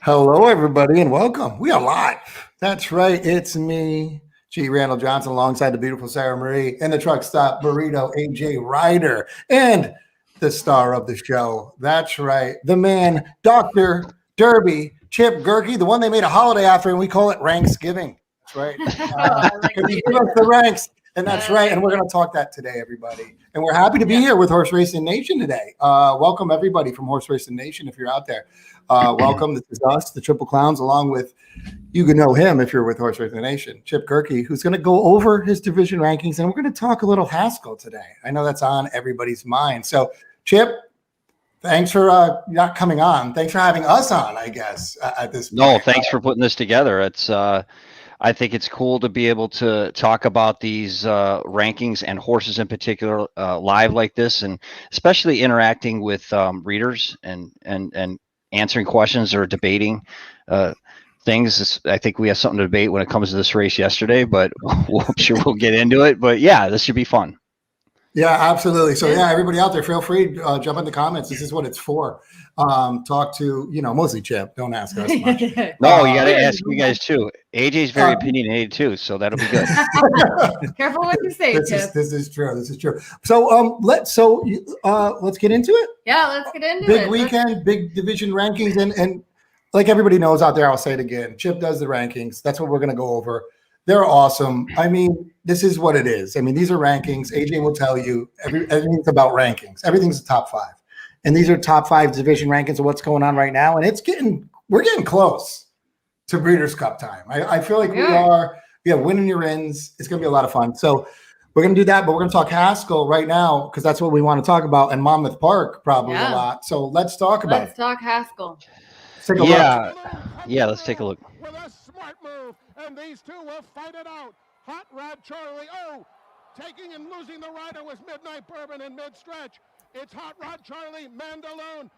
Hello, everybody, and welcome. We are live. That's right. It's me, G. Randall Johnson, alongside the beautiful Sarah Marie and the truck stop burrito, AJ Ryder, and the star of the show. That's right. The man, Dr. Derby, Chip Gehrke, the one they made a holiday after, and we call it Ranksgiving. That's right. He give us the ranks. And that's right. And we're going to talk that today, everybody. And we're happy to be here with Horse Racing Nation today. Welcome, everybody, from Horse Racing Nation, if you're out there. Welcome. This is us, the Triple Clowns, along with, you can know him if you're with Horse Racing Nation, Chip Gehrke, who's going to go over his division rankings. And we're going to talk a little Haskell today. I know that's on everybody's mind. So, Chip, thanks for not coming on. Thanks for having us on, I guess, at this point. No, thanks for putting this together. It's I think it's cool to be able to talk about these rankings and horses in particular live like this, and especially interacting with readers and answering questions or debating things. I think we have something to debate when it comes to this race yesterday, but I'm sure we'll get into it. But yeah, this should be fun. Yeah, absolutely. So yeah, everybody out there, feel free to jump in the comments. This is what it's for. Talk to, mostly Chip. Don't ask us much. No, you got to ask you guys too. AJ's very opinionated too, so that'll be good. Careful what you say, Chip. This is true. This is true. So let's get into it. Yeah, let's get into it. Big weekend, big division rankings, and like everybody knows out there, I'll say it again. Chip does the rankings. That's what we're going to go over. They're awesome. I mean, this is what it is. I mean, these are rankings. AJ will tell you everything's about rankings. Everything's the top five. And these are top five division rankings of what's going on right now. And we're getting close to Breeders' Cup time. I feel like we are winning your ins. It's going to be a lot of fun. So we're going to do that, but we're going to talk Haskell right now because that's what we want to talk about, and Monmouth Park probably a lot. So let's talk about it. Let's talk Haskell. Let's take a look. Yeah, let's take a look. With a smart move, and these two will fight it out. Hot Rod Charlie, taking and losing the rider was Midnight Bourbon in mid-stretch. It's Hot Rod Charlie, Mandalone,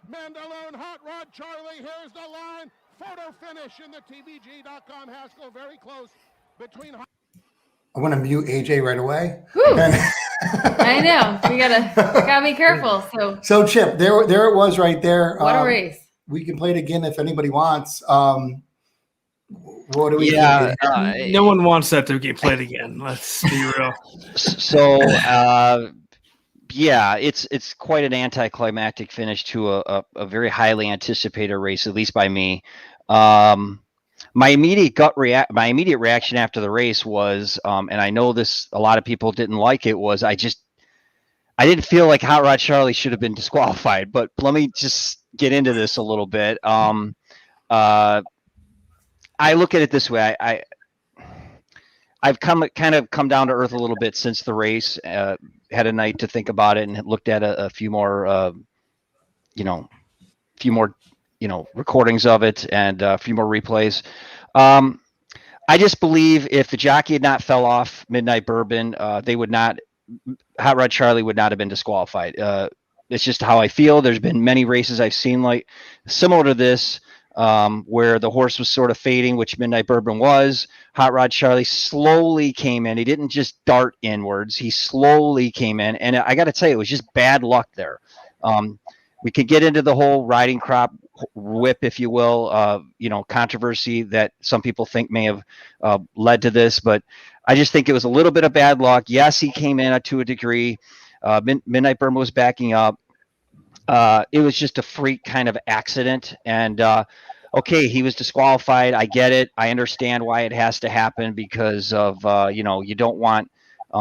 Hot Rod Charlie. Here's the line. Photo finish in the TVG.com. Haskell very close between. I want to mute AJ right away. I know. We gotta be careful. So Chip, there it was right there. What a race. We can play it again if anybody wants. What do we think? No one wants that to get played again. Let's be real. So, it's quite an anticlimactic finish to a very highly anticipated race, at least by me. My immediate reaction after the race was, and I know this, a lot of people didn't like it, was I didn't feel like Hot Rod Charlie should have been disqualified. But let me just get into this a little bit. I look at it this way. I've come down to earth a little bit since the race. Had a night to think about it and looked at a few more, recordings of it and a few more replays. I just believe if the jockey had not fell off Midnight Bourbon, Hot Rod Charlie would not have been disqualified. It's just how I feel. There's been many races I've seen like similar to this, where the horse was sort of fading, which Midnight Bourbon was. Hot Rod Charlie slowly came in. He didn't just dart inwards. He slowly came in. And I got to tell you, it was just bad luck there. We could get into the whole riding crop whip, if you will, controversy that some people think may have led to this. But I just think it was a little bit of bad luck. Yes, he came in to a degree. Midnight Bourbon was backing up. It was just a freak kind of accident. And, okay, he was disqualified. I get it. I understand why it has to happen because of, you don't want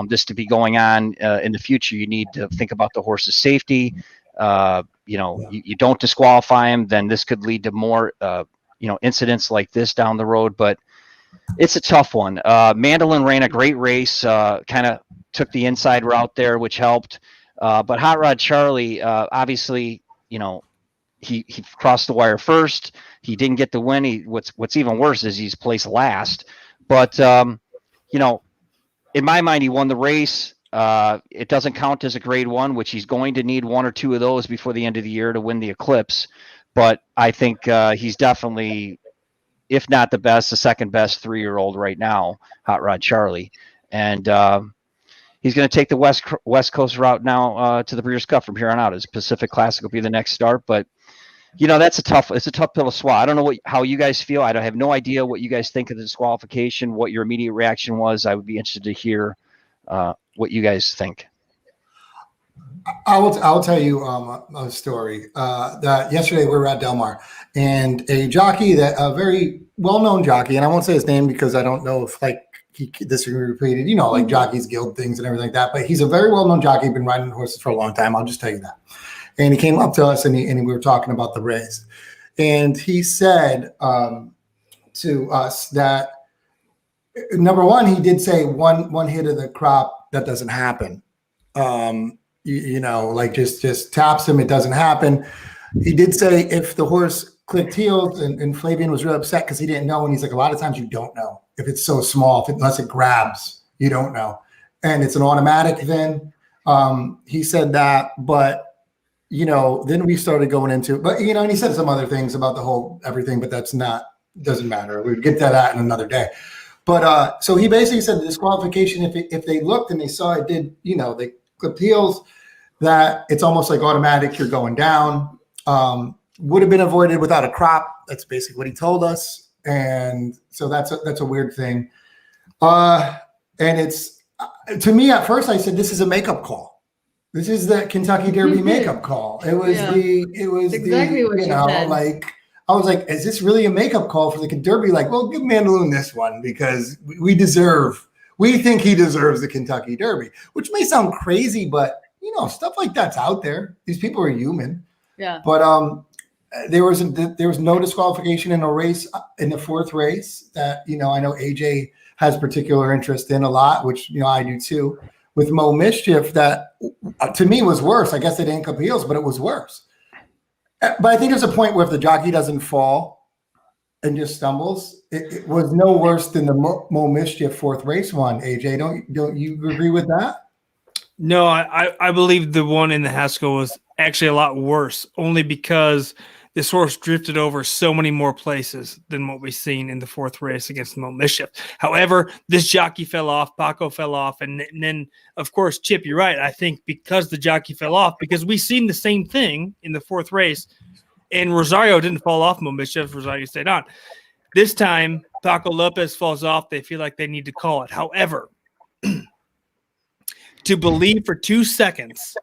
this to be going on in the future. You need to think about the horse's safety. You don't disqualify him, then this could lead to more, incidents like this down the road. But it's a tough one. Mandolin ran a great race, kind of took the inside route there, which helped. But Hot Rod Charlie, obviously, he crossed the wire first. He didn't get the win. What's even worse is he's placed last. But, in my mind, he won the race. It doesn't count as a grade one, which he's going to need one or two of those before the end of the year to win the Eclipse. But I think he's definitely, if not the best, the second best 3-year-old right now, Hot Rod Charlie. And he's going to take the West Coast route now to the Breeders' Cup from here on out. His Pacific Classic will be the next start. But It's a tough pill to swallow. I don't know how you guys feel. I have no idea what you guys think of the disqualification, what your immediate reaction was. I would be interested to hear what you guys think. I'll tell you a story that yesterday we were at Del Mar, and a jockey, that a very well-known jockey, and I won't say his name because I don't know if this is repeated, like Jockeys Guild things and everything like that, but he's a very well-known jockey, been riding horses for a long time. I'll just tell you that. And he came up to us and we were talking about the race, and he said to us that, number one, he did say one hit of the crop, that doesn't happen. Just taps him, it doesn't happen. He did say if the horse clicked heels, and Flavian was really upset because he didn't know, and he's like, a lot of times you don't know if it's so small, unless it grabs, you don't know, and it's an automatic then. He said that, but then we started going into, and he said some other things about the whole everything, but doesn't matter. We'd get to that in another day. But so he basically said the disqualification, if they looked and they saw it did, they clipped heels, that it's almost like automatic, you're going down. Would have been avoided without a crop. That's basically what he told us. And so that's a weird thing. And it's, to me at first I said, this is a makeup call. This is the Kentucky Derby makeup call. It was exactly what you said. I was like, is this really a makeup call for the Derby? Well, give Mandaloon this one because we think he deserves the Kentucky Derby, which may sound crazy, but stuff like that's out there. These people are human. Yeah. But there was no disqualification in a race, in the fourth race that, I know AJ has particular interest in a lot, which, I do too, with Mo Mischief, that to me was worse. I guess they didn't clip heels, but it was worse. But I think there's a point where if the jockey doesn't fall and just stumbles, it was no worse than the Mo Mischief fourth race one. AJ, don't you agree with that? No, I believe the one in the Haskell was actually a lot worse, only because this horse drifted over so many more places than what we've seen in the fourth race against Mo Mischief. However, this jockey fell off, Paco fell off, and then, of course, Chip, you're right. I think because the jockey fell off, because we've seen the same thing in the fourth race, and Rosario didn't fall off Mo Mischief, Rosario stayed on. This time, Paco Lopez falls off. They feel like they need to call it. However, to believe for 2 seconds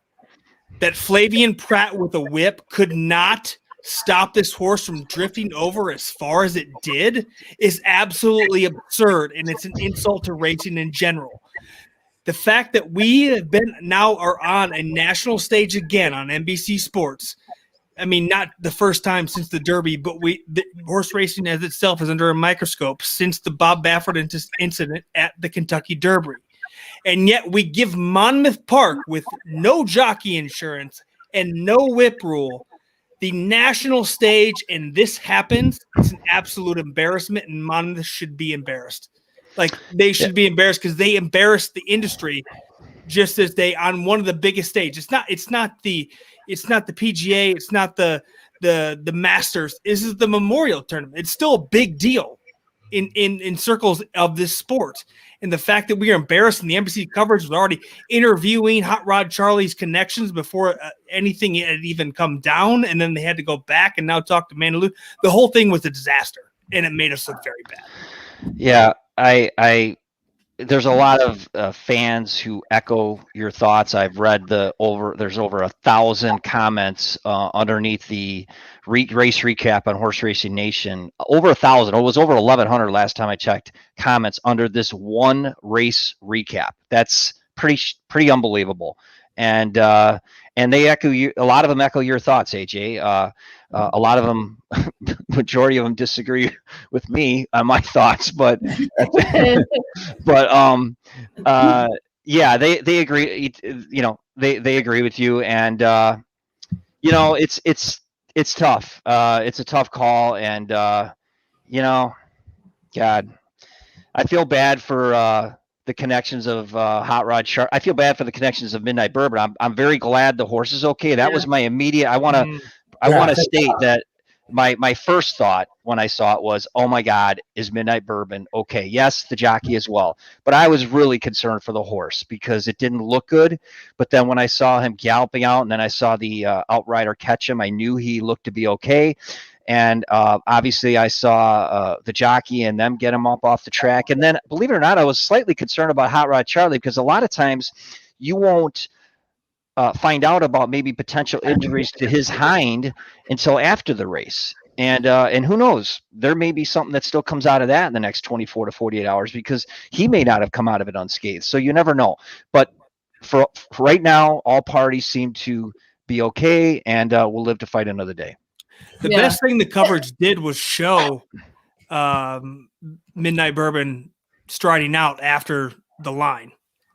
that Flavian Pratt with a whip could not stop this horse from drifting over as far as it did is absolutely absurd, and it's an insult to racing in general. The fact that we have are on a national stage again on NBC Sports, I mean, not the first time since the Derby, but the horse racing as itself is under a microscope since the Bob Baffert incident at the Kentucky Derby. And yet we give Monmouth Park, with no jockey insurance and no whip rule, the national stage, and this happens. It's an absolute embarrassment, and Monmouth should be embarrassed. They should be embarrassed because they embarrassed the industry just as they on one of the biggest stages. It's not the PGA, it's not the Masters. This is the Memorial Tournament. It's still a big deal in circles of this sport. And the fact that we are embarrassed in the NBC coverage was already interviewing Hot Rod Charlie's connections before anything had even come down, and then they had to go back and now talk to Mandaloon. The whole thing was a disaster, and it made us look very bad. Yeah, there's a lot of fans who echo your thoughts. I've read there's over 1,000 comments underneath the race recap on Horse Racing Nation. Over 1,000. It was over 1,100 last time I checked comments under this one race recap. That's pretty unbelievable. And they echo you. A lot of them echo your thoughts, AJ. A lot of them, majority of them disagree with me on my thoughts, but yeah, they agree. They agree with you, and it's tough. It's a tough call, and God, I feel bad for the connections of Hot Rod Sharp. I feel bad for the connections of Midnight Bourbon. I'm very glad the horse is okay. That was my immediate. I want to state that my first thought when I saw it was, oh my God, is Midnight Bourbon okay? Yes, the jockey as well, but I was really concerned for the horse because it didn't look good. But then when I saw him galloping out, and then I saw the outrider catch him, I knew he looked to be okay. And obviously, I saw the jockey and them get him up off the track. And then, believe it or not, I was slightly concerned about Hot Rod Charlie because a lot of times you won't find out about maybe potential injuries to his hind until after the race. And who knows, there may be something that still comes out of that in the next 24 to 48 hours because he may not have come out of it unscathed. So you never know. But for right now, all parties seem to be okay, and we'll live to fight another day. The best thing the coverage did was show Midnight Bourbon striding out after the line.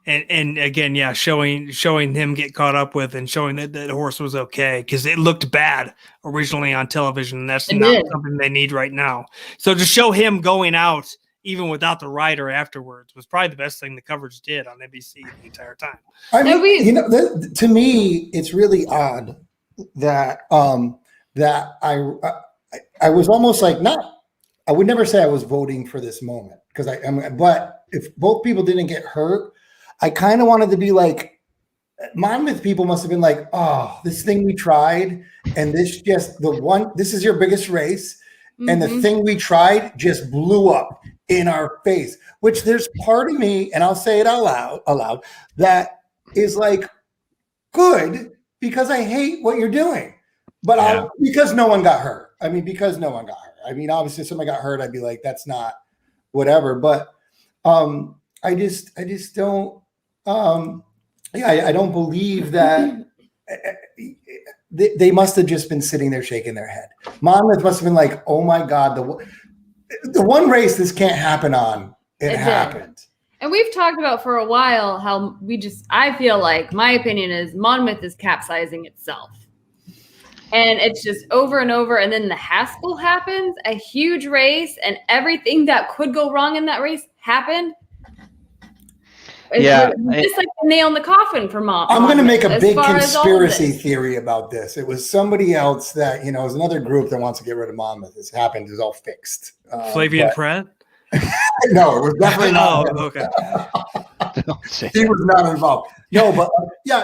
And again, showing him get caught up with and showing that the horse was okay because it looked bad originally on television. And that's not something they need right now. So to show him going out even without the rider afterwards was probably the best thing the coverage did on NBC the entire time. I mean, to me, it's really odd that that I was almost like I would never say I was voting for this moment because but if both people didn't get hurt, I kind of wanted to be like, Monmouth people must have been like, oh, this thing we tried, and this is your biggest race, and the thing we tried just blew up in our face, which there's part of me, and I'll say it out loud, that is like good because I hate what you're doing. But because no one got hurt. I mean, obviously if somebody got hurt, I'd be like, that's not whatever. But I just don't I don't believe that they must have just been sitting there shaking their head. Monmouth must have been like, oh my God, the one race this can't happen on, it happened. And we've talked about for a while how I feel like my opinion is Monmouth is capsizing itself. And it's just over and over. And then the Haskell happens, a huge race, and everything that could go wrong in that race happened. It's like the nail in the coffin for Mom. I'm going to make a big conspiracy theory about this. It was somebody else that, it was another group that wants to get rid of Monmouth. It's happened. It's all fixed. Flavian Pratt? No, it was definitely not. Okay. He was not involved. No, but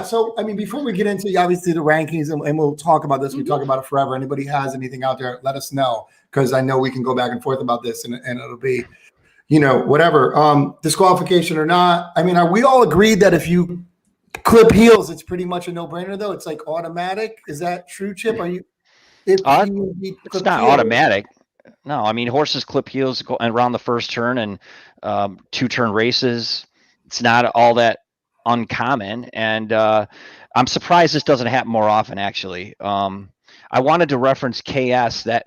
so, I mean, before we get into obviously the rankings, and we'll talk about this, we talk about it forever. Anybody has anything out there, let us know, because I know we can go back and forth about this, and it'll be, whatever, disqualification or not. I mean, are we all agreed that if you clip heels, it's pretty much a no-brainer, though? It's like automatic. Is that true, Chip? It's not automatic. No, I mean, horses clip heels around the first turn and 2-turn races. It's not all that uncommon. And I'm surprised this doesn't happen more often, actually. I wanted to reference KS, that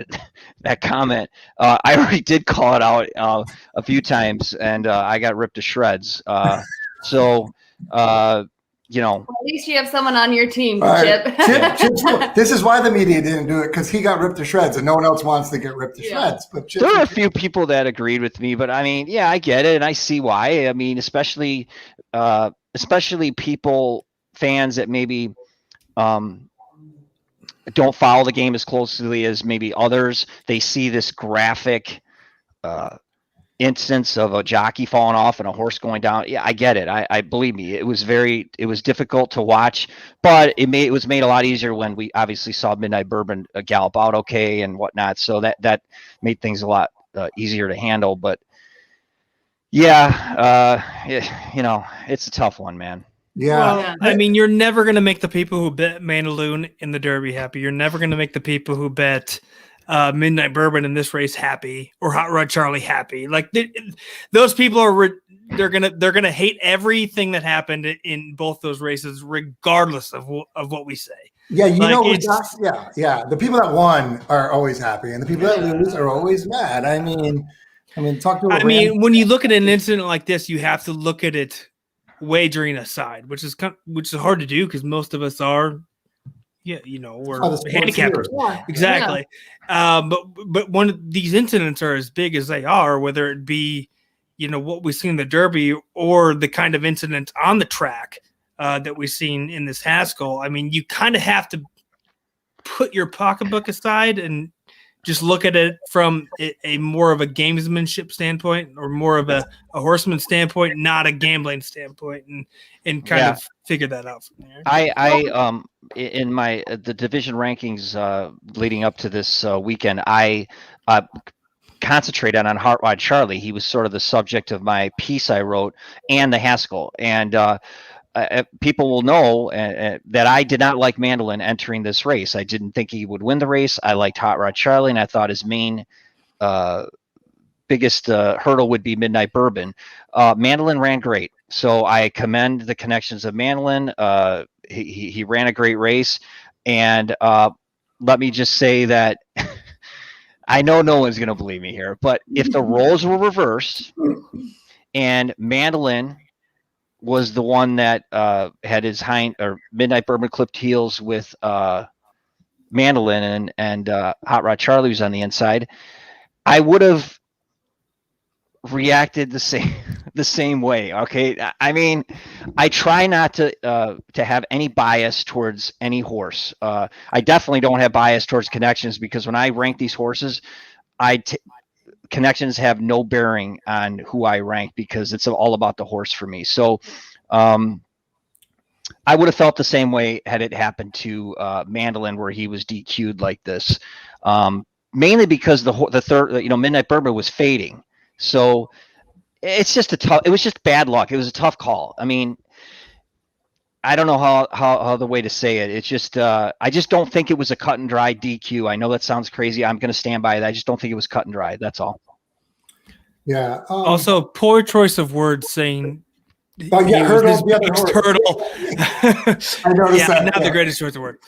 comment. I already did call it out a few times, and I got ripped to shreds. At least you have someone on your team, Chip. Chip. This is why the media didn't do it, because he got ripped to shreds, and no one else wants to get ripped to shreds. But Chip, there are a few people that agreed with me, but I mean, I get it, and I see why. I mean, especially people, fans that maybe don't follow the game as closely as maybe others. They see this graphic instance of a jockey falling off and a horse going down. Yeah, I get it. I believe me, it was difficult to watch, but it was made a lot easier when we obviously saw Midnight Bourbon gallop out okay and whatnot. So that made things a lot easier to handle. But it's a tough one, man. Yeah. I mean, you're never going to make the people who bet Mandaloon in the Derby happy. You're never going to make the people who bet Midnight Bourbon in this race happy, or Hot Rod Charlie happy. Like those people they're gonna hate everything that happened in both those races, regardless of what we say. Yeah, the people that won are always happy, and the people that lose are always mad. I mean, talk to. When you look at an incident like this, you have to look at it wagering aside, which is hard to do because most of us are. We're handicappers. Yeah. Exactly. Yeah. But one of these incidents are as big as they are, whether it be, what we've seen in the Derby or the kind of incident on the track that we've seen in this Haskell. I mean, you kind of have to put your pocketbook aside and just look at it from a more of a gamesmanship standpoint, or more of a horseman standpoint, not a gambling standpoint, and kind of figure that out from there. I in my the division rankings leading up to this weekend, I concentrated on Hot Rod Charlie. He was sort of the subject of my piece I wrote, and the Haskell. And people will know that I did not like Mandolin entering this race. I didn't think he would win the race. I liked Hot Rod Charlie, and I thought his main biggest hurdle would be Midnight Bourbon. Mandolin ran great, so I commend the connections of Mandolin. He ran a great race, and let me just say that I know no one's going to believe me here, but if the roles were reversed and Mandolin was the one that had his Midnight Bourbon clipped heels with Mandolin, and Hot Rod Charlie was on the inside, I would have reacted the same way. Okay, I mean, I try not to have any bias towards any horse. I definitely don't have bias towards Connections, because when I rank these horses, Connections have no bearing on who I rank, because it's all about the horse for me. So I would have felt the same way had it happened to Mandolin, where he was DQ'd like this, mainly because the third, Midnight Bourbon was fading. So it's just it was just bad luck. It was a tough call. I mean, I don't know how the way to say it. It's just, I just don't think it was a cut and dry DQ. I know that sounds crazy. I'm going to stand by it. I just don't think it was cut and dry. That's all. Yeah. Also, poor choice of words saying. Oh yeah, hurdle. Hurdle. I noticed that. Not the greatest choice of word.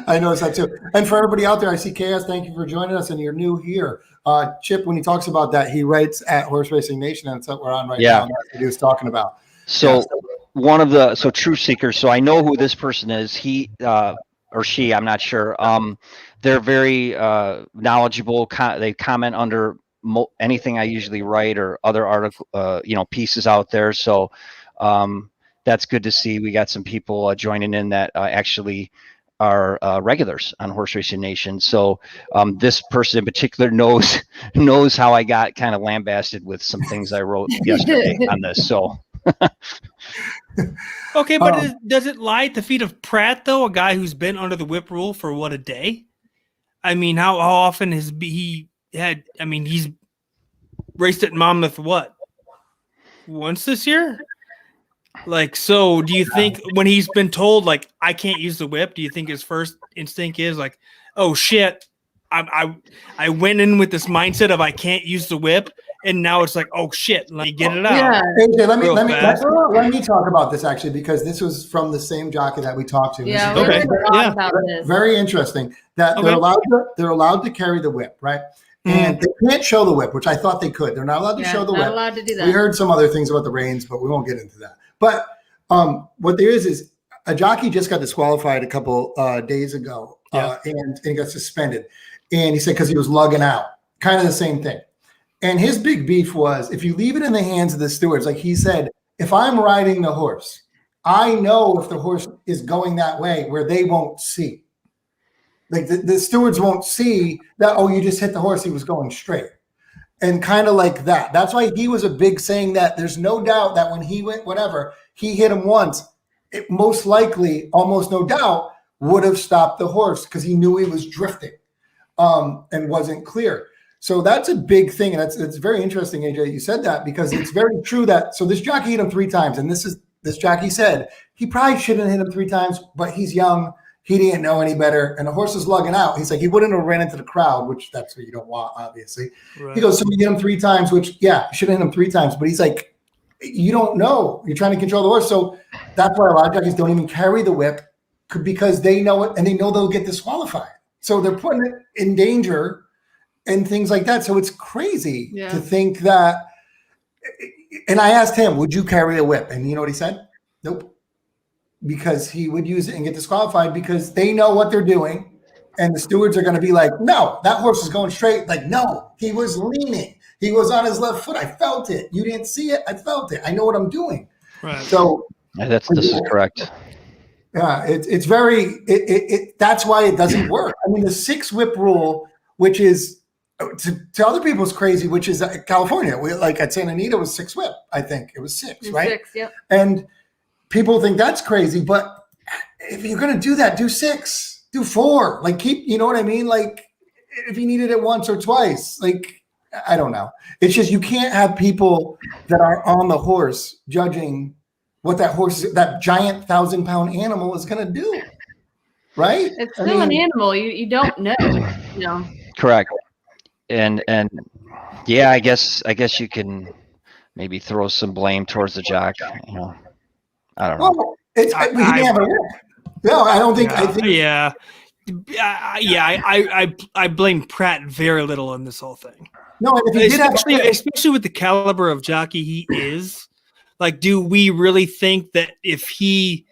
I noticed that too. And for everybody out there, I see Chaos. Thank you for joining us. And you're new here. Chip, when he talks about that, he writes at Horse Racing Nation, and it's what we're on right now. And that's what he was talking about. So True Seekers. So I know who this person is. He or she, I'm not sure. They're very knowledgeable. They comment under anything I usually write or other article, pieces out there. So that's good to see. We got some people joining in that actually are regulars on Horse Racing Nation. So this person in particular knows how I got kind of lambasted with some things I wrote yesterday on this. So. Okay, but does it lie at the feet of Pratt, though, a guy who's been under the whip rule for what, a day? I mean, how often has he had? I mean, he's raced at Monmouth once this year? Like, so do you think when he's been told, like, I can't use the whip, do you think his first instinct is like, oh shit, I went in with this mindset of I can't use the whip, and now it's like, oh shit, let me get it out. Yeah. AJ, let me talk about this actually, because this was from the same jockey that we talked to. Yeah, Okay. about this. Very interesting that they're allowed to carry the whip, right? And they can't show the whip, which I thought they could. They're not allowed to show the whip. Not allowed to do that. We heard some other things about the reins, but we won't get into that. But what there is a jockey just got disqualified a couple days ago, and he got suspended. And he said because he was lugging out, kind of the same thing. And his big beef was, if you leave it in the hands of the stewards, like he said, if I'm riding the horse, I know if the horse is going that way where they won't see. Like the stewards won't see that, oh, you just hit the horse, he was going straight. And kind of like that. That's why he was a big saying that there's no doubt that when he went whatever, he hit him once, it most likely, almost no doubt, would have stopped the horse because he knew he was drifting and wasn't clear. So that's a big thing. And it's very interesting, AJ, you said that, because it's very true that, so this jockey hit him 3 times. And this jockey said he probably shouldn't hit him 3 times, but he's young. He didn't know any better. And the horse is lugging out. He's like, he wouldn't have ran into the crowd, which that's what you don't want, obviously. Right. He goes, so we hit him 3 times, which, yeah, you should have hit him 3 times. But he's like, you don't know. You're trying to control the horse. So that's why a lot of jockeys don't even carry the whip, because they know it and they know they'll get disqualified. So they're putting it in danger and things like that. So it's crazy to think that. And I asked him, would you carry a whip? And you know what he said? Nope. Because he would use it and get disqualified because they know what they're doing. And the stewards are going to be like, no, that horse is going straight. Like, no, he was leaning. He was on his left foot. I felt it. You didn't see it. I felt it. I know what I'm doing. Right. So this is correct. Yeah, it's very. That's why it doesn't work. I mean, the 6 whip rule, which is to other people's crazy, which is California. We like at Santa Anita was 6 whip. I think it was 6, right? 6, yep. And people think that's crazy, but if you're going to do that, do 6, do 4. Like keep, you know what I mean? Like if you needed it once or twice, like I don't know. It's just you can't have people that are on the horse judging what that horse, that giant 1,000-pound animal is going to do, right? It's still an animal. You don't know, you know. Correct. And yeah, I guess you can maybe throw some blame towards the jock. You know, I don't know. Well, it's he didn't have a whip. No, I don't think. Yeah, I think. I blame Pratt very little in this whole thing. No, and if he did have a whip, Especially with the caliber of jockey he is. Like, do we really think that if he,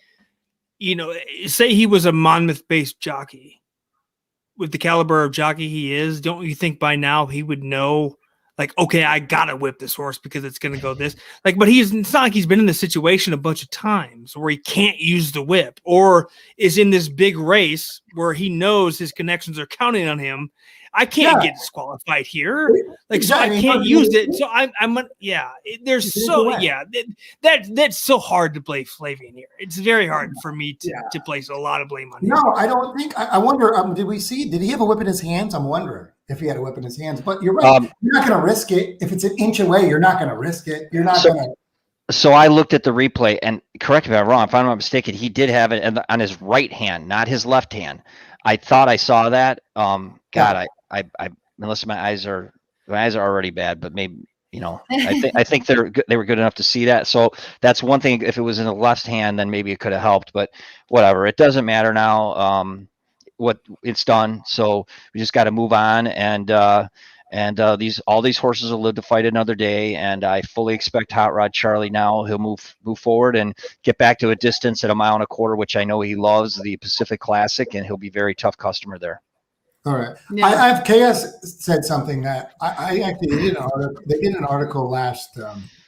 you know, say he was a Monmouth-based jockey, with the caliber of jockey he is, don't you think by now he would know, like, okay, I gotta whip this horse because it's gonna go this? Like, but it's not like he's been in this situation a bunch of times where he can't use the whip, or is in this big race where he knows his connections are counting on him. I can't get disqualified here. Like, exactly. So I can't use it. So that's so hard to blame Flavian here. It's very hard for me to place a lot of blame on him. No, I don't think. I wonder. Did he have a whip in his hands? I'm wondering if he had a whip in his hands. But you're right. You're not going to risk it if it's an inch away. You're not going to risk it. You're not going to. So I looked at the replay, and correct me if I'm wrong. If I'm not mistaken, he did have it on his right hand, not his left hand. I thought I saw that. God, I unless my eyes are already bad, but maybe, you know, I think they were good enough to see that. So that's one thing. If it was in the left hand, then maybe it could have helped. But whatever, it doesn't matter now. What it's done. So we just got to move on, and all these horses will live to fight another day. And I fully expect Hot Rod Charlie now. He'll move forward and get back to a distance at 1.25 miles, which I know he loves, the Pacific Classic, and he'll be a very tough customer there. All right. Yeah. I have KS said something that I actually they did an article last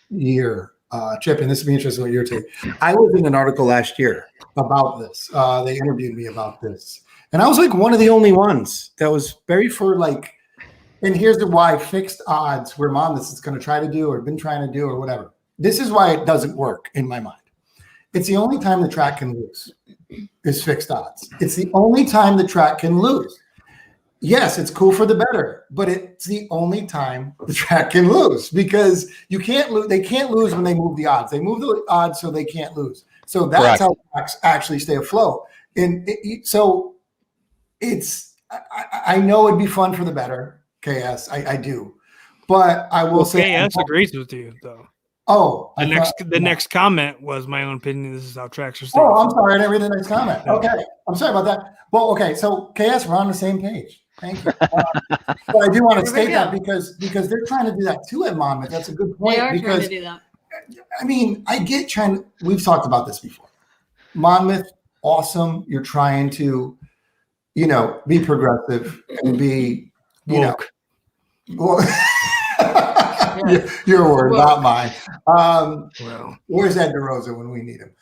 year, Chip, and this would be interesting what your take. I was in an article last year about this. They interviewed me about this, and I was like one of the only ones that was very for like. And here's the why fixed odds where Monmouth is going to try to do or been trying to do or whatever. This is why it doesn't work in my mind. It's the only time the track can lose is fixed odds. It's the only time the track can lose. Yes, it's cool for the better, but it's the only time the track can lose because you can't lose. They can't lose when they move the odds. They move the odds so they can't lose. So that's Correct. how tracks actually stay afloat. And so it's. I know it'd be fun for the better. KS, I do, but I will say KS agrees with you though. Oh, the next comment was my own opinion. This is how tracks are. Oh, I'm sorry, I didn't read the next comment. Okay, I'm sorry about that. Well, okay, so KS, we're on the same page. Thank you. But I do want to state that because they're trying to do that too at Monmouth. That's a good point. They are because, trying to do that. I mean, I get we've talked about this before. Monmouth, awesome. You're trying to, you know, be progressive and be, you know. Well, your word, not mine. Where's Ed DeRosa when we need him?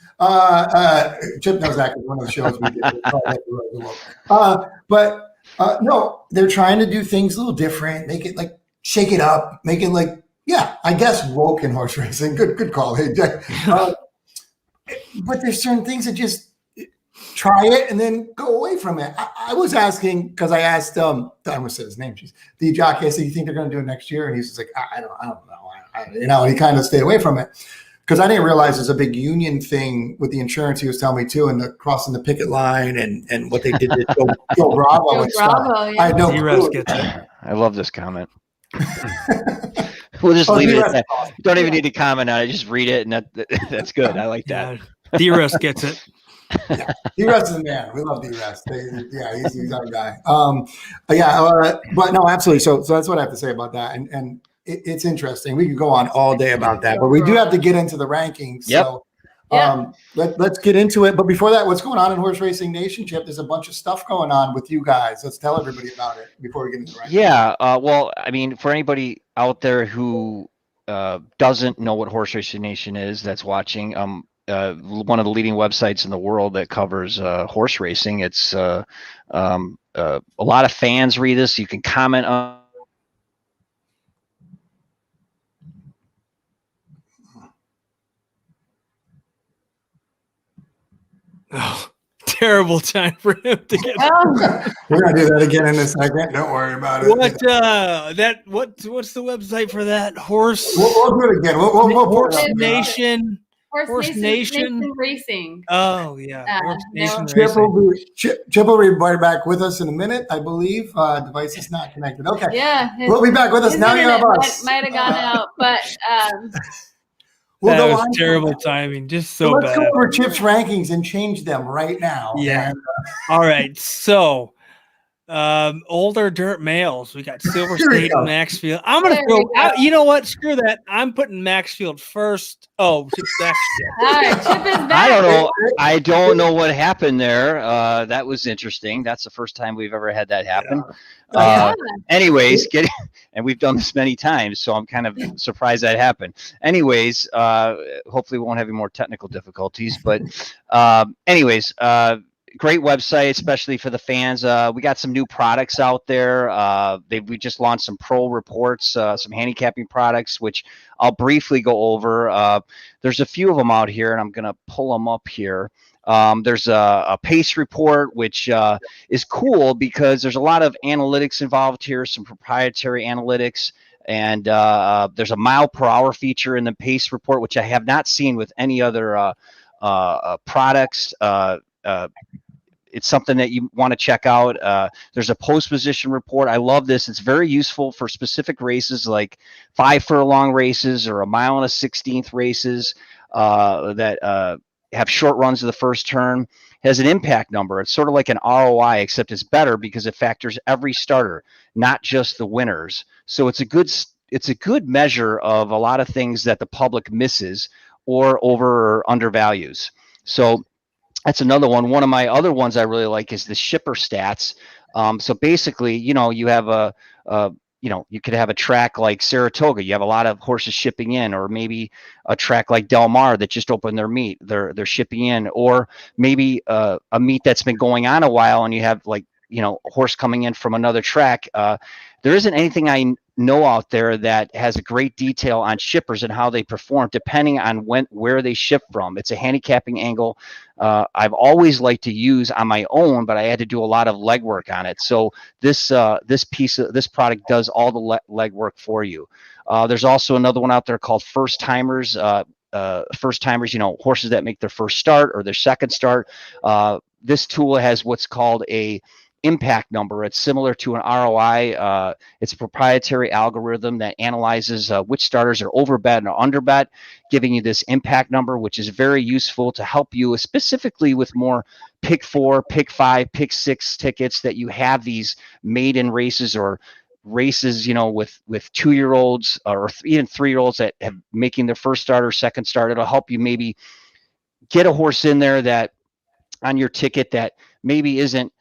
Chip knows that because one of the shows we did. But no, they're trying to do things a little different, make it like shake it up, make it like, yeah, I guess woke in horse racing. Good call. Hey, Jack. But there's certain things that just try it and then go away from it. I was asking because I asked I almost said his name. The jockey. I said, "You think they're going to do it next year?" And he's just like, "I don't know." And he kind of stayed away from it because I didn't realize there's a big union thing with the insurance. He was telling me too, and the crossing the picket line and what they did to Joe Bravo and stuff. Yeah. I had no clue. I love this comment. We'll just leave it at that. You don't even need to comment on it. Just read it, and that's good. I like that. D-Rest gets it. Yeah, D-Rest is the man. We love D-Rest. He's our guy. But no, absolutely. So that's what I have to say about that. And it's interesting. We could go on all day about that, but we do have to get into the rankings. Yep. So let's get into it. But before that, what's going on in Horse Racing Nation, Chip? There's a bunch of stuff going on with you guys. Let's tell everybody about it before we get into the rankings. Yeah. Well, I mean, for anybody out there who doesn't know what Horse Racing Nation is, that's watching, one of the leading websites in the world that covers horse racing. It's a lot of fans read this. You can comment on. Oh, terrible time for him to get. We're gonna do that again in a second. Don't worry about it. What's the website for that? Horse We'll do it again. We'll Horse put it up. Nation. Horse Nation. Nation Racing. Oh yeah, Horse no. Nation Chip will Racing. Chip will be right back with us in a minute, I believe. Device is not connected. Okay. Yeah. We'll be back with us. His Now you have internet us. might have gone out, but We'll That go was on. terrible timing. Just So so let's bad. go over Chip's rankings and change them right now. Yeah. And, All right. So older dirt males. We got Silver Here we State go. and Maxfield. I'm gonna There throw we go. out, you know what? Screw that. I'm putting Maxfield first. Oh, Chip's back. all right, Chip is back. I don't know. I don't know what happened there. That was interesting. That's the first time we've ever had that happen. Yeah. Anyways, and we've done this many times, so I'm kind of surprised that happened. Anyways, hopefully we won't have any more technical difficulties. But anyways, great website, especially for the fans. We got some new products out there. We just launched some pro reports, some handicapping products, which I'll briefly go over. There's a few of them out here, and I'm going to pull them up here. There's a pace report, which is cool because there's a lot of analytics involved here, some proprietary analytics. And there's a mile per hour feature in the pace report, which I have not seen with any other products. It's something that you want to check out. There's a post position report. I love this. It's very useful for specific races like 5 furlong races or a mile and a 16th races that have short runs of the first turn. It has an impact number. It's sort of like an ROI, except it's better because it factors every starter, not just the winners. So it's a good measure of a lot of things that the public misses or over or undervalues. So that's another one. One of my other ones I really like is the shipper stats. So basically, you have you could have a track like Saratoga. You have a lot of horses shipping in, or maybe a track like Del Mar that just opened their meet. They're shipping in, or maybe a meet that's been going on a while, and you have a horse coming in from another track. There isn't anything I know out there that has a great detail on shippers and how they perform, depending on where they ship from. It's a handicapping angle I've always liked to use on my own, but I had to do a lot of legwork on it. So this product does all the legwork for you. There's also another one out there called First Timers. First timers, horses that make their first start or their second start. This tool has what's called a impact number. It's similar to an ROI. It's a proprietary algorithm that analyzes which starters are overbet and underbet, giving you this impact number, which is very useful to help you specifically with more pick 4, pick 5, pick 6 tickets that you have these maiden races or races, with 2-year-olds or even 3-year-olds that have making their first start or second start. It'll help you maybe get a horse in there that on your ticket that maybe isn't,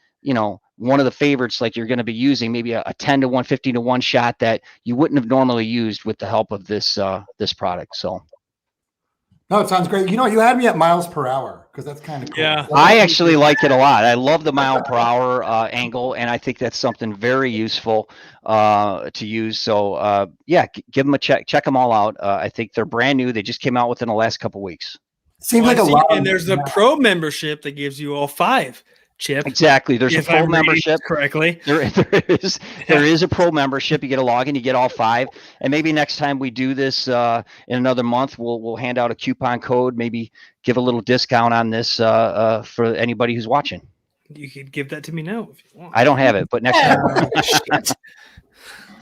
one of the favorites like you're going to be using, maybe a 10 to 1, 15 to 1 shot that you wouldn't have normally used with the help of this product. So. No, it sounds great. You had me at miles per hour because that's kind of cool. Yeah. I actually like it a lot. I love the mile per hour angle, and I think that's something very useful to use. So, give them a check. Check them all out. I think they're brand new. They just came out within the last couple weeks. Seems like a lot. And there's the pro membership that gives you all 5. Chip. Exactly. There's a pro membership. Correctly. There is a pro membership. You get a login, you get all 5. And maybe next time we do this in another month, we'll hand out a coupon code, maybe give a little discount on this for anybody who's watching. You could give that to me now if you want. I don't have it, but next time.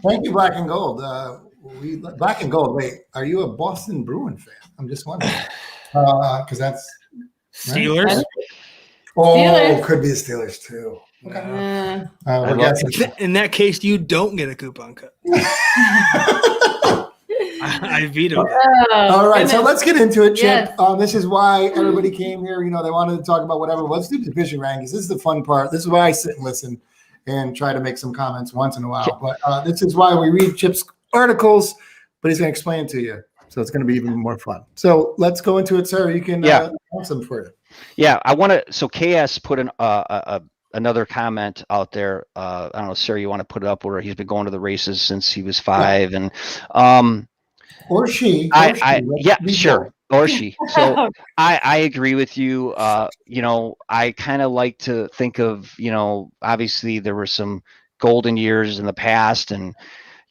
Thank you, Black and Gold. Black and Gold. Wait, are you a Boston Bruin fan? I'm just wondering because that's Steelers. Right? Steelers. Could be the Steelers too. In that case, you don't get a coupon code. I vetoed that. All right, so let's get into it, Chip. Yes. This is why everybody came here. They wanted to talk about whatever. Let's do the division rankings. This is the fun part. This is why I sit and listen and try to make some comments once in a while. But this is why we read Chip's articles, but he's going to explain it to you. So it's going to be even more fun. So let's go into it, Sarah. You can Yeah. answer them for you. Yeah, I want to. So KS put another comment out there. I don't know, Sarah, you want to put it up where he's been going to the races since he was 5, and Or she. yeah, sure, or she. So I agree with you. I kind of like to think of, obviously there were some golden years in the past, and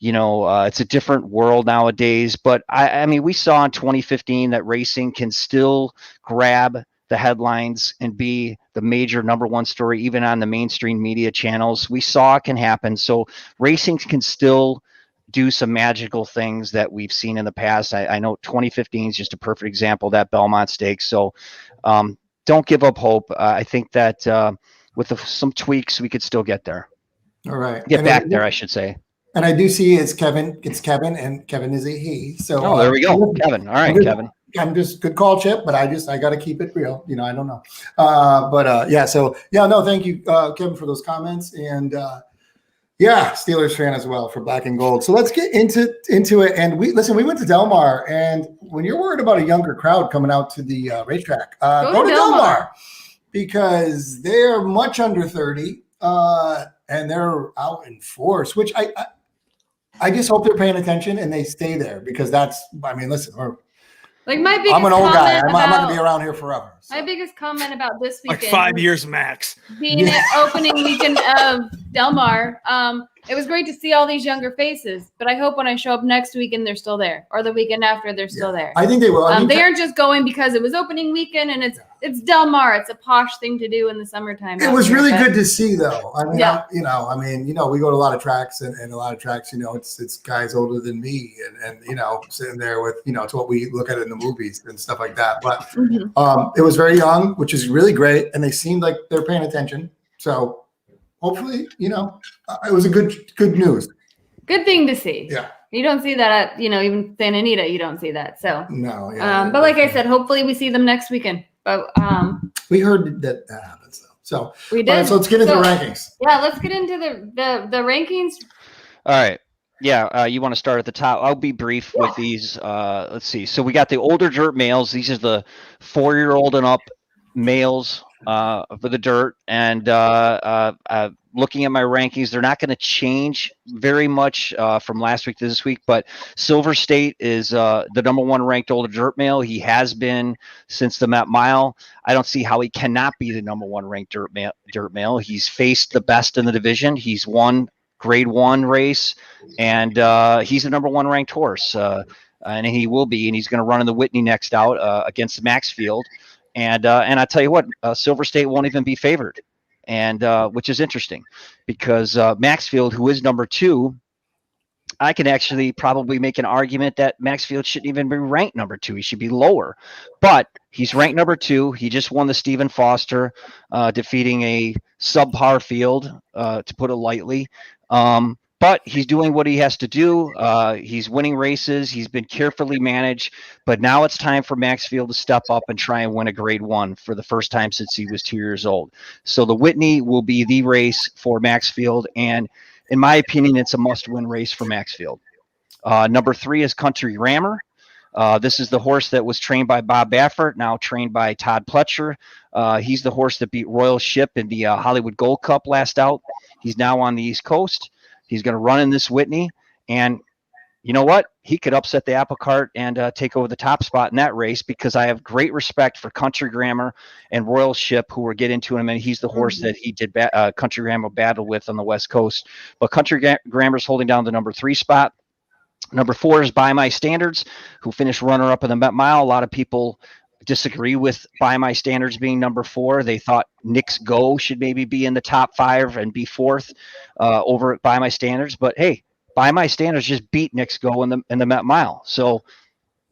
it's a different world nowadays. But I mean, we saw in 2015 that racing can still grab the headlines and be the major number one story, even on the mainstream media channels. We saw it can happen. So racing can still do some magical things that we've seen in the past. I know 2015 is just a perfect example of that Belmont Stakes. So don't give up hope. I think that with some tweaks, we could still get there. All right. Get back there, I should say. And I do see it's Kevin, and Kevin is a he. So there we go. Kevin. All right, Kevin. I'm just good call, Chip, but I got to keep it real. I don't know. No, thank you, Kevin, for those comments. And Steelers fan as well for black and gold. So let's get into it. And we went to Del Mar, and when you're worried about a younger crowd coming out to the racetrack, go to Del Mar, because they're much under 30 and they're out in force, which I just hope they're paying attention and they stay there, because listen, like my biggest I'm an old guy. I'm not going to about- be around here forever. My biggest comment about this weekend, Like 5 years max. being an opening weekend of Del Mar, it was great to see all these younger faces. But I hope when I show up next weekend, they're still there, or the weekend after, they're still there. I think they will. They aren't just going because it was opening weekend and it's Del Mar. It's a posh thing to do in the summertime. It was really good to see, though. I mean, Yeah. we go to a lot of tracks, and a lot of tracks, it's guys older than me, and sitting there with, it's what we look at in the movies and stuff like that. But it was very young, which is really great, and they seemed like they're paying attention. So hopefully, it was a good news. Good thing to see. Yeah. You don't see that at, even Santa Anita, you don't see that. So, No. Yeah. but like I said, hopefully we see them next weekend. But we heard that happens, though. So we did. All right, so let's get into the rankings. Yeah, let's get into the rankings. All right. Yeah, you want to start at the top. I'll be brief with these. Let's see. So we got the older dirt males. These are the 4-year-old and up males for the dirt. And looking at my rankings, they're not going to change very much from last week to this week. But Silver State is the number 1 ranked older dirt male. He has been since the Met Mile. I don't see how he cannot be the number 1 ranked dirt male. He's faced the best in the division. He's won Grade 1 race, and he's the number 1 ranked horse, and he will be, and he's going to run in the Whitney next out against Maxfield, and I tell you what, Silver State won't even be favored, and which is interesting, because Maxfield, who is number 2, I can actually probably make an argument that Maxfield shouldn't even be ranked number 2. He should be lower, but he's ranked number 2. He just won the Stephen Foster, defeating a subpar field, to put it lightly. But he's doing what he has to do. He's winning races. He's been carefully managed, but now it's time for Maxfield to step up and try and win a Grade 1 for the first time since he was 2 years old. So the Whitney will be the race for Maxfield, and in my opinion, it's a must-win race for Maxfield. Number 3 is Country Grammar. This is the horse that was trained by Bob Baffert, now trained by Todd Pletcher. He's the horse that beat Royal Ship in the Hollywood Gold Cup last out. He's now on the East Coast. He's going to run in this Whitney. And you know what? He could upset the apple cart and take over the top spot in that race, because I have great respect for Country Grammar and Royal Ship, who we'll get into in a minute. He's the horse that he did Country Grammar battle with on the West Coast. But Country Grammar's holding down the number 3 spot. Number 4 is By My Standards, who finished runner-up in the Met Mile. A lot of people disagree with By My Standards being number 4. They thought Nick's Go should maybe be in the top 5 and be 4th over at By My Standards. But hey, By My Standards just beat Nick's Go in the Met Mile. So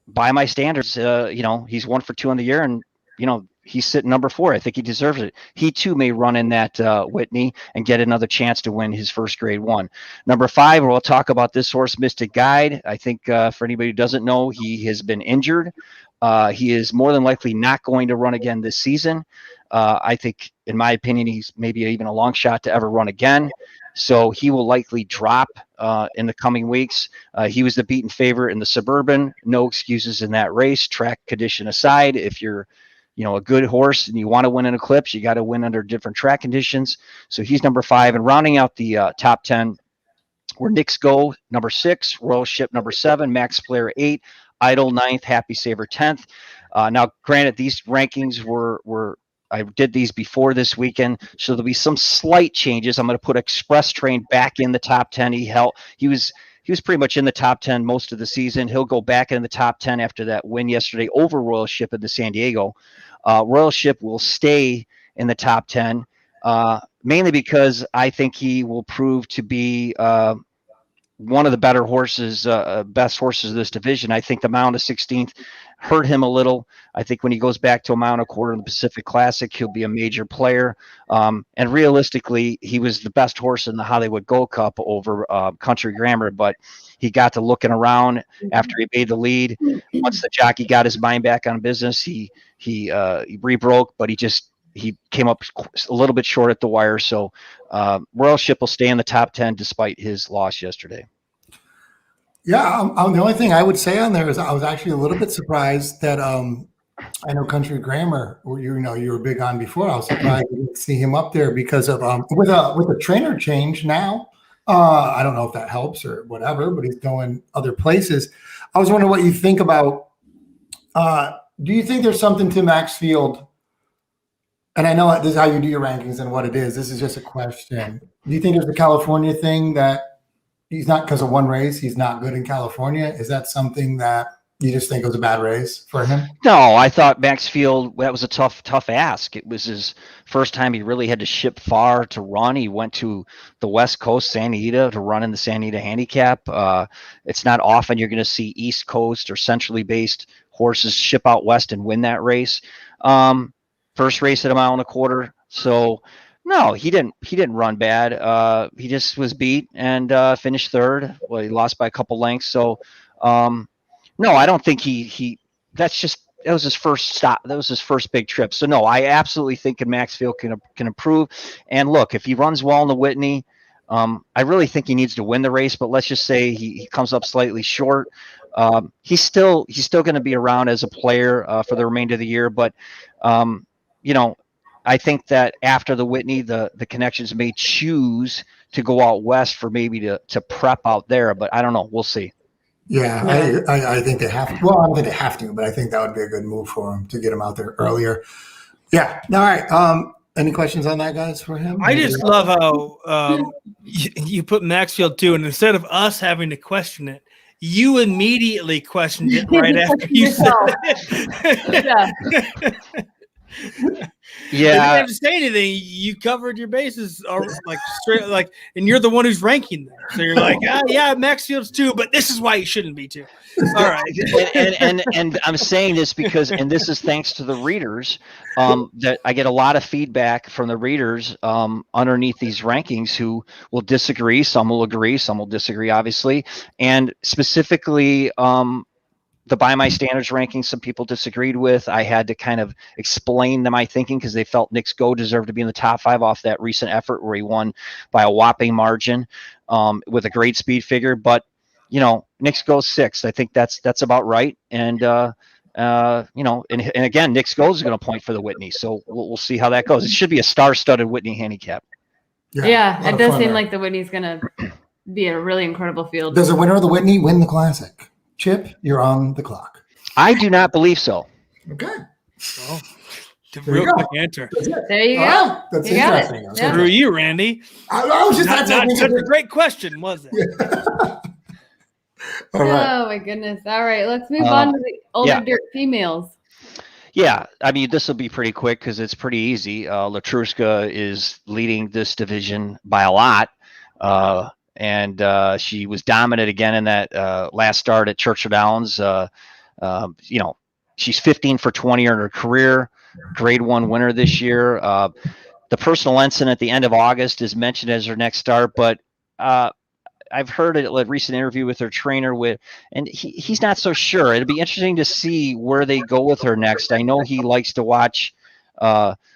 By My Standards, he's 1 for 2 on the year, and he's sitting number 4. I think he deserves it. He too may run in that Whitney and get another chance to win his first Grade 1. Number 5, we'll talk about this horse, Mystic Guide. I think for anybody who doesn't know, he has been injured. He is more than likely not going to run again this season. I think, in my opinion, he's maybe even a long shot to ever run again. So he will likely drop in the coming weeks. He was the beaten favorite in the Suburban. No excuses in that race. Track condition aside, if you're a good horse and you want to win in Eclipse, you got to win under different track conditions. So he's number 5. And rounding out the top 10 were Knicks Go, number 6, Royal Ship, number 7, Max Player, 8, Idle, 9th, Happy Saver, 10th. Now, granted, these rankings were I did these before this weekend, so there'll be some slight changes. I'm going to put Express Train back in the top 10. He was pretty much in the top 10 most of the season. He'll go back in the top 10 after that win yesterday over Royal Ship in the San Diego. Royal Ship will stay in the top 10, mainly because I think he will prove to be one of the better horses, best horses of this division. I think the Mount of 16th hurt him a little. I think when he goes back to a mile and a quarter in the Pacific Classic, he'll be a major player. And realistically, he was the best horse in the Hollywood Gold Cup over Country Grammar, but he got to looking around after he made the lead. Once the jockey got his mind back on business, he rebroke, but he came up a little bit short at the wire. So Royal Ship will stay in the top 10 despite his loss yesterday. Yeah, the only thing I would say on there is I was actually a little bit surprised that I know Country Grammar, you were big on before. I was surprised to see him up there because of with a trainer change now. I don't know if that helps or whatever, but he's going other places. I was wondering what you think about. Do you think there's something to Maxfield? And I know this is how you do your rankings and what it is. This is just a question. Do you think there's the California thing that he's not, because of one race, he's not good in California? Is that something that you just think was a bad race for him? No, I thought Maxfield, that was a tough ask. It was his first time he really had to ship far to run. He went to the West Coast, Santa Anita, to run in the Santa Anita handicap. It's not often you're going to see East Coast or centrally based horses ship out west and win that race. First race at a mile and a quarter. So no, he didn't run bad. He just was beat and finished third. Well, he lost by a couple lengths. So no, I don't think that was his first stop. That was his first big trip. So no, I absolutely think Maxfield can improve. And look, if he runs well in the Whitney, I really think he needs to win the race, but let's just say he comes up slightly short. He's still going to be around as a player for the remainder of the year. But I think that after the Whitney, the connections may choose to go out west for maybe to prep out there, but I don't know. We'll see. Yeah, I think they have to. Well, I don't think they have to, but I think that would be a good move for him to get him out there earlier. Yeah. All right. Any questions on that, guys, for him? I just love how you put Maxfield too, and instead of us having to question it, you immediately questioned it right after you said it. Yeah, you didn't have to say anything. You covered your bases, or straight, and you're the one who's ranking them. So you're like, yeah, Maxfield's too, but this is why he shouldn't be too. All right, and I'm saying this because, and this is thanks to the readers, that I get a lot of feedback from the readers underneath these rankings who will disagree. Some will agree, some will disagree, obviously, and specifically. The By My Standards ranking, some people disagreed with. I had to kind of explain my thinking because they felt Knicks Go deserved to be in the top 5 off that recent effort where he won by a whopping margin with a great speed figure. But, Knicks Go 6th. I think that's about right. And, and again, Knicks Go is going to point for the Whitney. So we'll see how that goes. It should be a star-studded Whitney handicap. Yeah, it does seem like the Whitney's going to be a really incredible field. Does the winner of the Whitney win the Classic? Chip, you're on the clock. I do not believe so. Okay. Well, real quick answer. There you go. That's you interesting. Yeah. Screw you, Randy. I was just not such a great question, was it? Yeah. All right. Oh my goodness. All right, let's move on to the older dirt females. Yeah, I mean, this will be pretty quick because it's pretty easy. Latruska is leading this division by a lot. And she was dominant again in that last start at Churchill Downs. She's 15 for 20 in her career, grade 1 winner this year. The personal ensign at the end of August is mentioned as her next start, but I've heard a recent interview with her trainer and he's not so sure. It'd be interesting to see where they go with her next. I know he likes to watch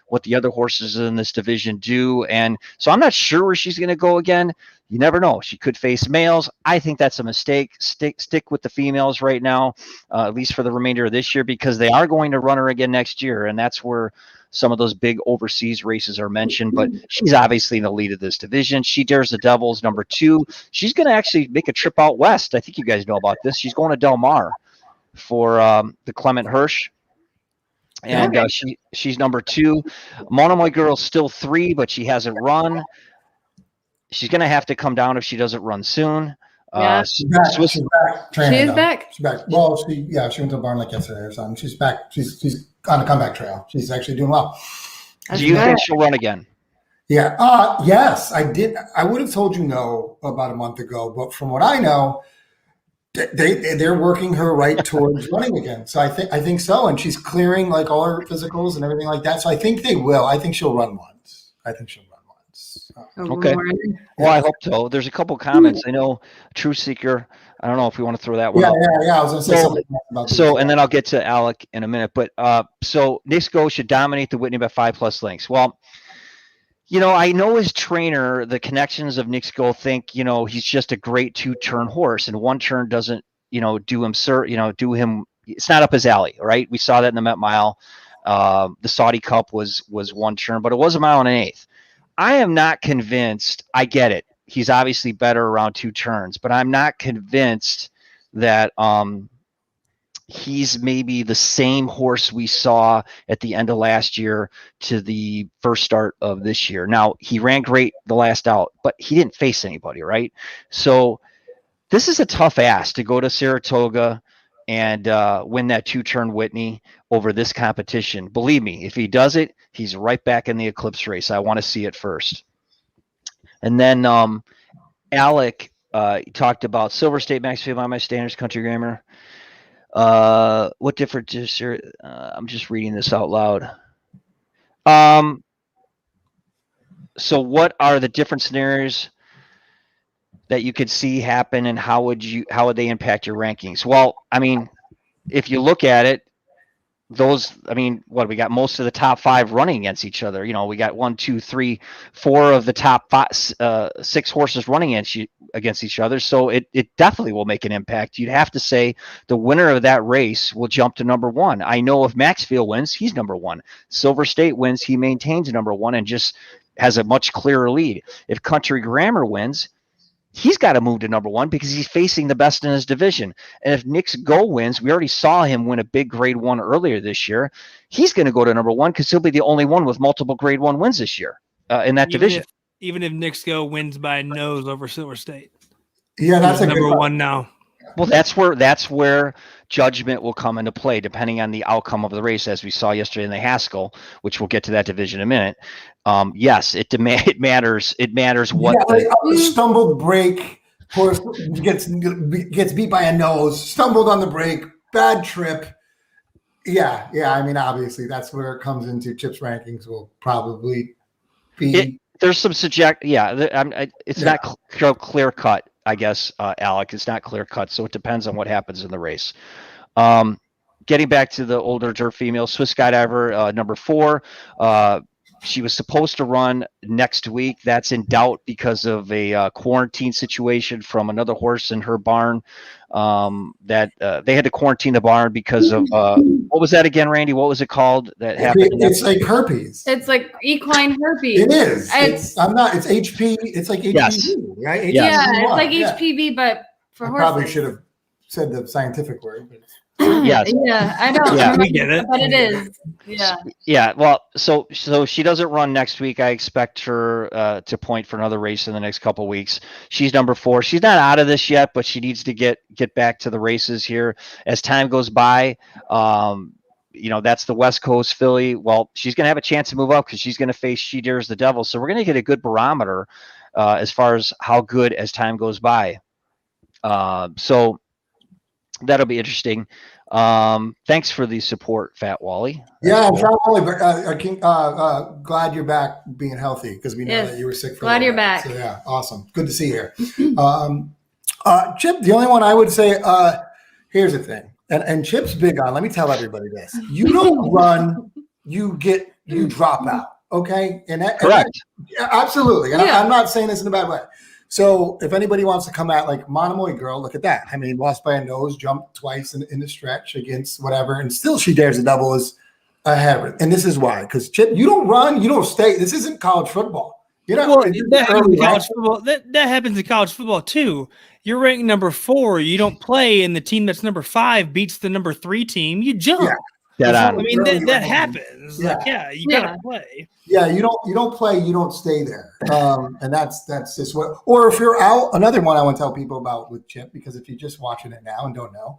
what the other horses in this division do. And so I'm not sure where she's going to go again. You never know. She could face males. I think that's a mistake. Stick with the females right now, at least for the remainder of this year, because they are going to run her again next year. And that's where some of those big overseas races are mentioned. But she's obviously in the lead of this division. She Dares the Devils, number 2. She's going to actually make a trip out west. I think you guys know about this. She's going to Del Mar for the Clement Hirsch. And she's number 2. Monomoy Girl's still 3, but she hasn't run. She's going to have to come down if she doesn't run soon. Yeah. She's back. She's back training, She is though. back? She's back. Well, she went to Barn Lake yesterday or something. She's back. She's on the comeback trail. She's actually doing well. Do you think she'll run again? Yeah. Yes, I did. I would have told you no about a month ago, but from what I know, they're working her right towards running again. So I think so, and she's clearing like all her physicals and everything like that. So I think they will. I think she'll run once. Okay. Well, I hope so. There's a couple comments. I know Truth Seeker. I don't know if we want to throw that one. Yeah. I was going to say something about this. So, and then I'll get to Alec in a minute. But so Knicks Go should dominate the Whitney by 5+ lengths. Well, I know his trainer, the connections of Knicks Go think, he's just a great 2-turn horse, and 1 turn doesn't, do him. It's not up his alley, right? We saw that in the Met Mile. The Saudi Cup was 1 turn, but it was a 1 1/8. I am not convinced. I get it. He's obviously better around 2 turns, but I'm not convinced that he's maybe the same horse we saw at the end of last year to the first start of this year. Now, he ran great the last out, but he didn't face anybody, right? So this is a tough ask to go to Saratoga and win that 2-turn Whitney over this competition. Believe me, if he does it, he's right back in the Eclipse race. I want to see it first. And then Alec talked about Silver State, Maxfield by my standards, Country Grammar. What difference is there? I'm just reading this out loud. So what are the different scenarios that you could see happen, and how would they impact your rankings? Well, I mean, if you look at it, we got most of the top 5 running against each other. We got 1, 2, 3, 4 of the top 6 horses running against each other. So it definitely will make an impact. You'd have to say the winner of that race will jump to number 1. I know if Maxfield wins, he's number 1. Silver State wins, he maintains number 1 and just has a much clearer lead. If Country Grammar wins, he's got to move to number 1 because he's facing the best in his division. And if Knicks Go wins, we already saw him win a big grade 1 earlier this year. He's going to go to number 1 because he'll be the only one with multiple grade 1 wins this year in that division. Even if Knicks Go wins by a nose over Silver State. Yeah, that's a number 1 now. Well, that's where judgment will come into play, depending on the outcome of the race, as we saw yesterday in the Haskell, which we'll get to that division in a minute. Yes, it matters. It matters what the stumbled break horse gets beat by a nose, stumbled on the break, bad trip. Yeah. I mean, obviously, that's where it comes into Chip's rankings. Will probably be. There's some it's not clear cut. I guess, Alec, it's not clear cut, so it depends on what happens in the race. Getting back to the older dirt female, Swiss Skydiver, number 4. She was supposed to run next week. That's in doubt because of a quarantine situation from another horse in her barn. That they had to quarantine the barn because of what was that again, Randy? What was it called that happened? It's like herpes. It's like equine herpes. It is. It's HP. It's like HPV, yes. Right? Yeah, it's like HPV, but for horses. Probably should have said the scientific word. But yes. Yeah, I don't. Yeah, we get it. But it is. Yeah. Yeah. Well, so she doesn't run next week. I expect her to point for another race in the next couple of weeks. She's number 4. She's not out of this yet, but she needs to get back to the races here as time goes by. That's the West Coast filly. Well, she's going to have a chance to move up because she's going to face She Dares the Devil. So we're going to get a good barometer as far as how good as time goes by. So that'll be interesting. Thanks for the support, Fat Wally. That's Fat Wally. Glad you're back being healthy because we know that you were sick. Glad you're back. So yeah, awesome. Good to see you here. Chip, the only one I would say, here's the thing, and Chip's big on. Let me tell everybody this: you don't run, you get you drop out. Okay. Correct. Yeah, absolutely. And Yeah. I'm not saying this in a bad way. So if anybody wants to come at like Monomoy girl, look at that. I mean, lost by a nose, jumped twice in the stretch against whatever, and still she dares to double as ahead. And this is why, because Chip, you don't run, you don't stay. This isn't college football. You know, Well, that happens in college football. That happens in college football too. You're ranked number 4. You don't play, and the team that's number 5 beats the number 3 team. You jump. Yeah. Dead on. I mean, that happens. Yeah. Like, you gotta play. Yeah, you don't play, you don't stay there. And that's just what, or if you're out, another one I want to tell people about with Chip, because if you're just watching it now and don't know,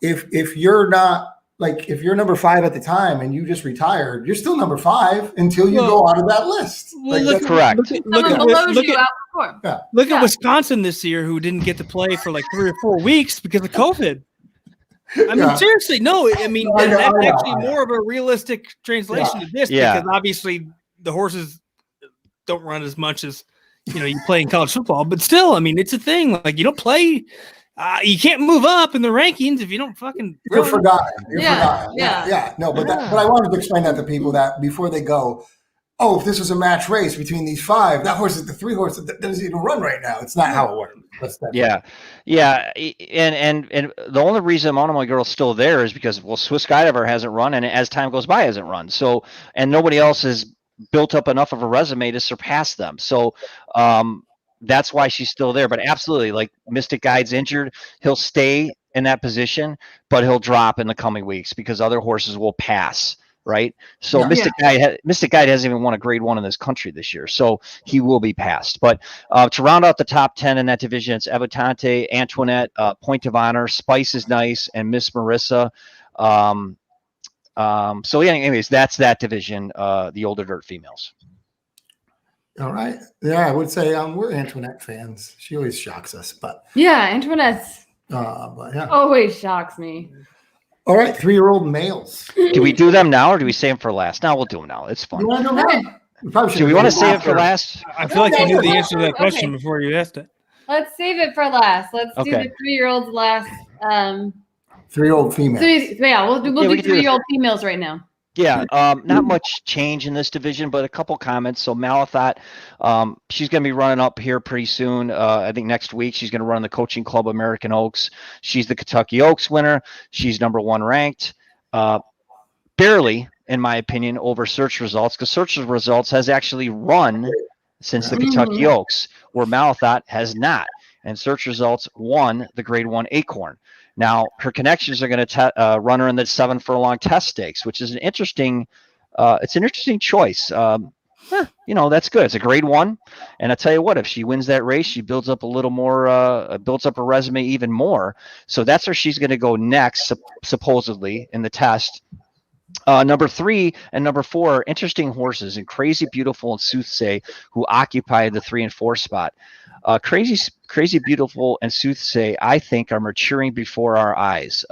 if you're not, like, if you're number 5 at the time and you just retired, you're still number 5 until you go out of that list. Well, Like, look, that's correct. Look Someone below you outperform. Look Yeah. at Wisconsin this year, who didn't get to play for like 3 or 4 weeks because of COVID. I mean, Yeah. seriously, no. I mean, I know, that's I know, actually I know. more of a realistic translation of this, Yeah. because obviously the horses don't run as much as you play in college football. But still, I mean, it's a thing. Like, you don't play, you can't move up in the rankings if you don't fucking. You're run. forgotten. You're Yeah, forgotten. yeah. Yeah. No, but I wanted to explain that to people, that before they go, oh, if this was a match race between these 5, that horse is the 3 horse that doesn't even run right now. It's not how it works. Yeah. And the only reason Monomoy Girl's still there is because, well, Swiss Skydiver hasn't run, and as time goes by hasn't run. So, and nobody else has built up enough of a resume to surpass them. So that's why she's still there. But absolutely, like, Mystic Guide's injured, he'll stay in that position, but he'll drop in the coming weeks because other horses will pass. Right. So Yeah. Mystic Guide hasn't even won a grade 1 in this country this year. So he will be passed. But to round out the top 10 in that division, it's Evitante, Antoinette, Point of Honor, Spice is Nice, and Miss Marissa. So yeah, anyways, that's that division, the older dirt females. All right. Yeah, I would say we're Antoinette fans. She always shocks us, but Yeah, Antoinette's yeah. always shocks me. All right, 3-year-old males. Do we do them now, or do we save them for last? No, we'll do them now. It's fun. You want to do that? We probably Do we want to save it for last? I feel like you knew the answer to that Okay. question before you asked it. Let's save it for last. Let's do Okay. the 3-year-olds last. 3-year-old female. We'll Yeah, do we can do 3-year-old females right now. Yeah, not much change in this division, but a couple comments. So Malathot, she's going to be running up here pretty soon. I think next week she's going to run the Coaching Club American Oaks. She's the Kentucky Oaks winner. She's number 1 ranked. Barely, in my opinion, over Search Results, because Search Results has actually run since the Kentucky Oaks, where Malathot has not. And Search Results won the grade 1 Acorn. Now, her connections are going to run her in the 7 furlong test stakes, which is an interesting choice. That's good. It's a grade 1. And I tell you what, if she wins that race, she builds up a little more, builds up her resume even more. So that's where she's going to go next, supposedly, in the test. Number 3 and number 4 are interesting horses, and Crazy Beautiful and Soothsay, who occupy the 3 and 4 spot. Crazy Beautiful and Soothsay, I think, are maturing before our eyes.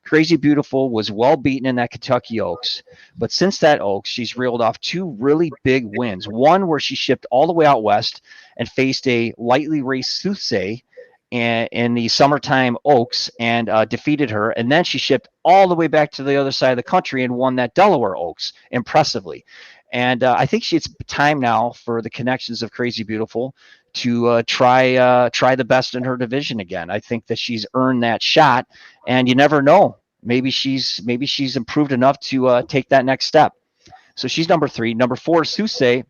Crazy Beautiful was well beaten in that Kentucky Oaks, but since that Oaks, she's reeled off 2 really big wins. One where she shipped all the way out west and faced a lightly raced Soothsay in the summertime Oaks and defeated her. And then she shipped all the way back to the other side of the country and won that Delaware Oaks impressively. And I think it's time now for the connections of Crazy Beautiful to try the best in her division again. I think that she's earned that shot, and you never know. Maybe she's improved enough to take that next step. So she's number 3. Number 4, Soothsay,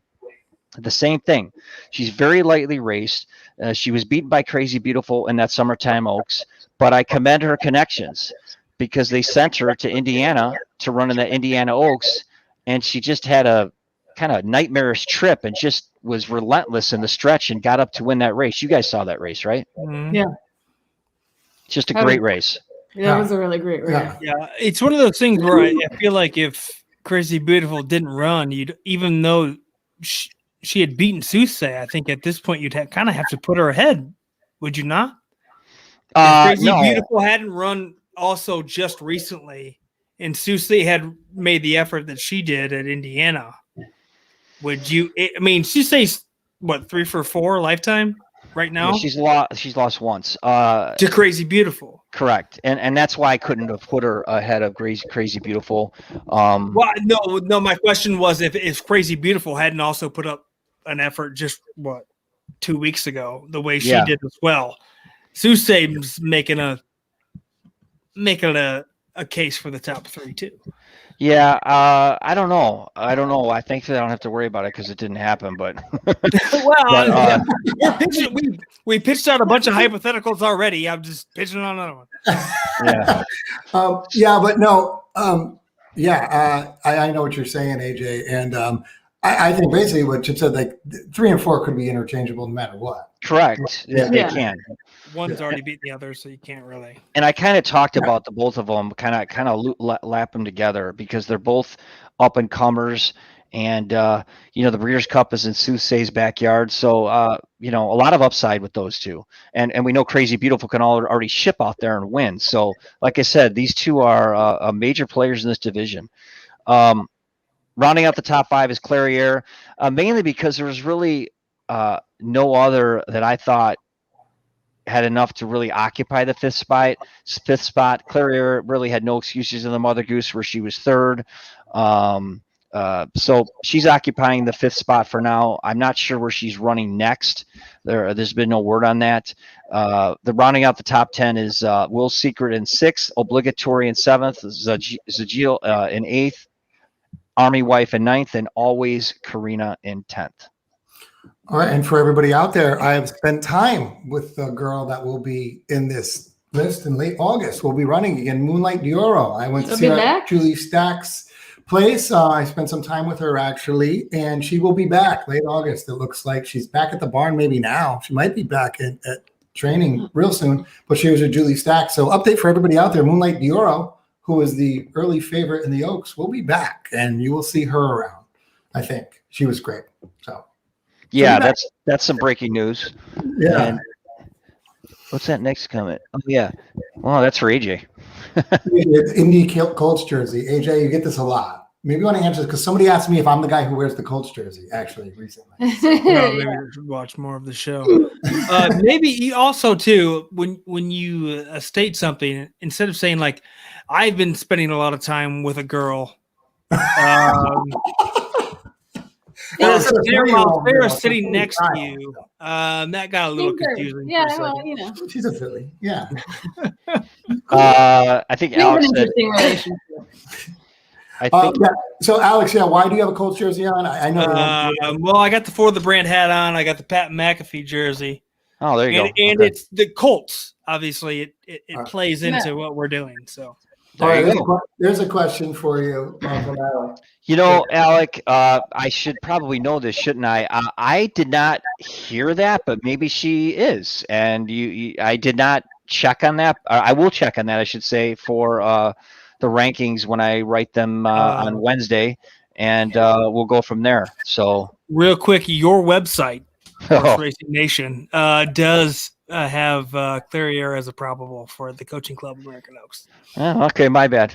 the same thing. She's very lightly raced. She was beaten by Crazy Beautiful in that summertime Oaks, but I commend her connections because they sent her to Indiana to run in the Indiana Oaks, and she just had a kind of nightmarish trip and just was relentless in the stretch and got up to win that race. You guys saw that race, right? Mhm. Yeah. Just a great race. That was a really great race. Yeah, it's one of those things where I feel like if Crazy Beautiful didn't run, even though she had beaten Soothsay, I think at this point you'd kind of have to put her ahead, would you not? If Crazy No. Beautiful hadn't run also just recently, and Soothsay had made the effort that she did at Indiana, would you? I mean, Soothsay's what, 3 for 4 lifetime? right now? Yeah, she's lost once. To Crazy Beautiful. Correct, and that's why I couldn't have put her ahead of Crazy Beautiful. Well, no. My question was if Crazy Beautiful hadn't also put up an effort just 2 weeks ago, the way she did as well. Susaim's making a case for the top 3 too. Yeah, I don't know. I think that I don't have to worry about it because it didn't happen. But we pitched out a bunch of hypotheticals already. I'm just pitching on another one. Yeah, but no, I know what you're saying, AJ, and I think basically what Chip said, like 3 and 4 could be interchangeable no matter what. correct. They can. One's already beaten the other, so you can't really. And I kind of talked about the both of them, kind of lap them together because they're both up and comers, and the Breeders' Cup is in Soothsay's backyard, so a lot of upside with those two, and we know Crazy Beautiful can already ship out there and win. So, like I said, these two are major players in this division. Rounding out the top 5 is Clairiere, mainly because there was really no other that I thought had enough to really occupy the fifth spot. Clairiere really had no excuses in the Mother Goose where she was 3rd. So she's occupying the 5th spot for now. I'm not sure where she's running next. There's been no word on that. The rounding out the top 10 is Will Secret in 6th, Obligatory in 7th, Zagil in 8th, Army Wife in 9th, and Always Karina in 10th. All right, and for everybody out there, I have spent time with the girl that will be in this list in late August. We'll be running again, Moonlight Dioro. I went to see her at Julie Stack's place. I spent some time with her actually, and she will be back late August. It looks like she's back at the barn maybe now. She might be back at training real soon, but she was at Julie Stack. So update for everybody out there, Moonlight Dioro, who is the early favorite in the Oaks, will be back, and you will see her around. I think she was great. So. Yeah, that's some breaking news. Yeah. And what's that next comment? Oh yeah, well that's for AJ. It's Indy Colts jersey. AJ, you get this a lot. Maybe you want to answer this because somebody asked me if I'm the guy who wears the Colts jersey. Actually, recently. Well, maybe we should watch more of the show. Maybe you also too, when you state something, instead of saying like, "I've been spending a lot of time with a girl." Sarah sitting next to you. That got a little confusing. Yeah, for a well, second. She's a Philly. Yeah. I think we have an Alex said. interesting relationship. I think. So Alex, why do you have a Colts jersey on? I know. Well, I got the For the Brand hat on. I got the Pat McAfee jersey. Oh, there you go. And it's the Colts. Obviously, it plays into what we're doing. So. There's a question for you from Alex. Alec, I should probably know this, shouldn't I? I did not hear that, but maybe she is, and I did not check on that. I will check on that, I should say, for the rankings when I write them on Wednesday, and we'll go from there. So, real quick, your website, HorseRacingNation, does have Clairiere as a probable for the coaching club American Oaks. Oh, okay, my bad.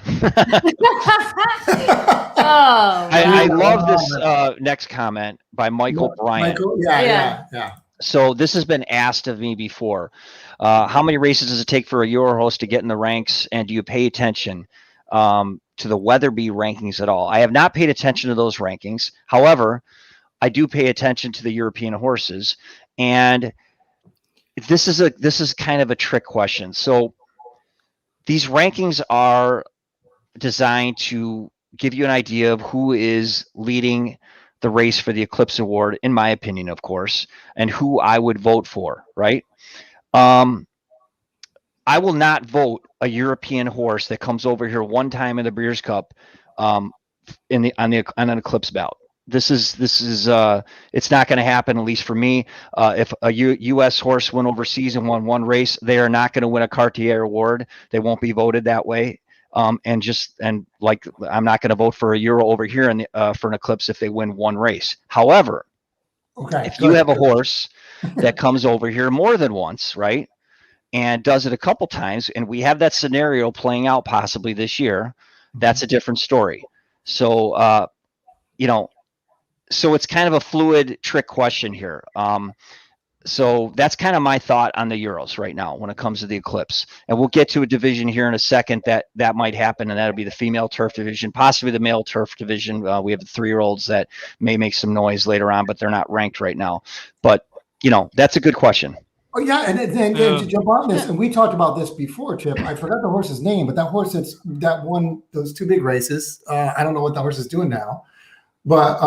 I love this next comment by Michael Bryant. Yeah. So this has been asked of me before. How many races does it take for a Euro host to get in the ranks, and do you pay attention to the Weatherby rankings at all? I have not paid attention to those rankings. However, I do pay attention to the European horses, and this is kind of a trick question. So these rankings are designed to give you an idea of who is leading the race for the Eclipse Award, in my opinion, of course, and who I would vote for, right? I will not vote a European horse that comes over here one time in the Breeders' Cup on an Eclipse bout. This is it's not going to happen, at least for me. If a U.S. horse went overseas and won one race, they are not going to win a Cartier award. They won't be voted that way. I'm not going to vote for a Euro over here for an Eclipse if they win one race. However, if you have a horse that comes over here more than once, right, and does it a couple times, and we have that scenario playing out possibly this year, that's a different story. So, so it's kind of a fluid trick question here. So that's kind of my thought on the Euros right now when it comes to the Eclipse. And we'll get to a division here in a second that might happen, and that'll be the female turf division, possibly the male turf division. We have the 3-year-olds that may make some noise later on, but they're not ranked right now. But, that's a good question. Oh yeah, and to jump on this, and we talked about this before, Chip. I forgot the horse's name, but that horse that won those 2 big races. I don't know what the horse is doing now, but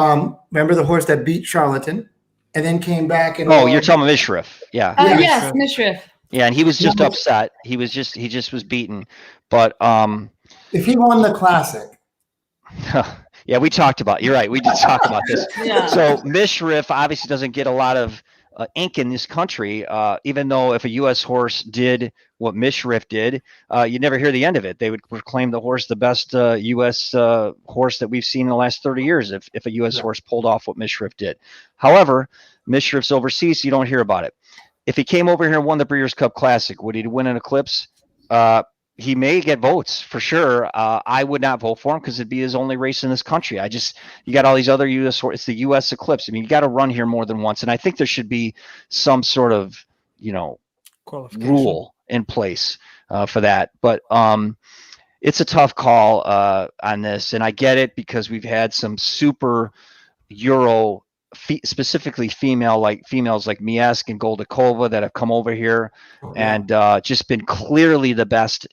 remember the horse that beat Charlatan and then came back and you're talking about Mishrif. Yeah. Yes, Mishrif. Yeah, and he was just upset. He just was beaten. But if he won the Classic. Yeah, we talked about. You're right. We did talk about this. Yeah. So Mishrif obviously doesn't get a lot of ink in this country, even though if a U.S. horse did what Mishrif did, you never hear the end of it. They would proclaim the horse the best U.S. Horse that we've seen in the last 30 years if a U.S. horse pulled off what Mishrif did. However, Mishrif's overseas, so you don't hear about it. If he came over here and won the Breeders' Cup Classic, would he win an Eclipse? He may get votes for sure. I would not vote for him because it'd be his only race in this country. You got all these other U.S. It's the U.S. Eclipse. I mean, you got to run here more than once, and I think there should be some sort of rule in place for that. But it's a tough call on this, and I get it because we've had some super Euro. Specifically females like Miesk and Goldakova that have come over here and just been clearly the best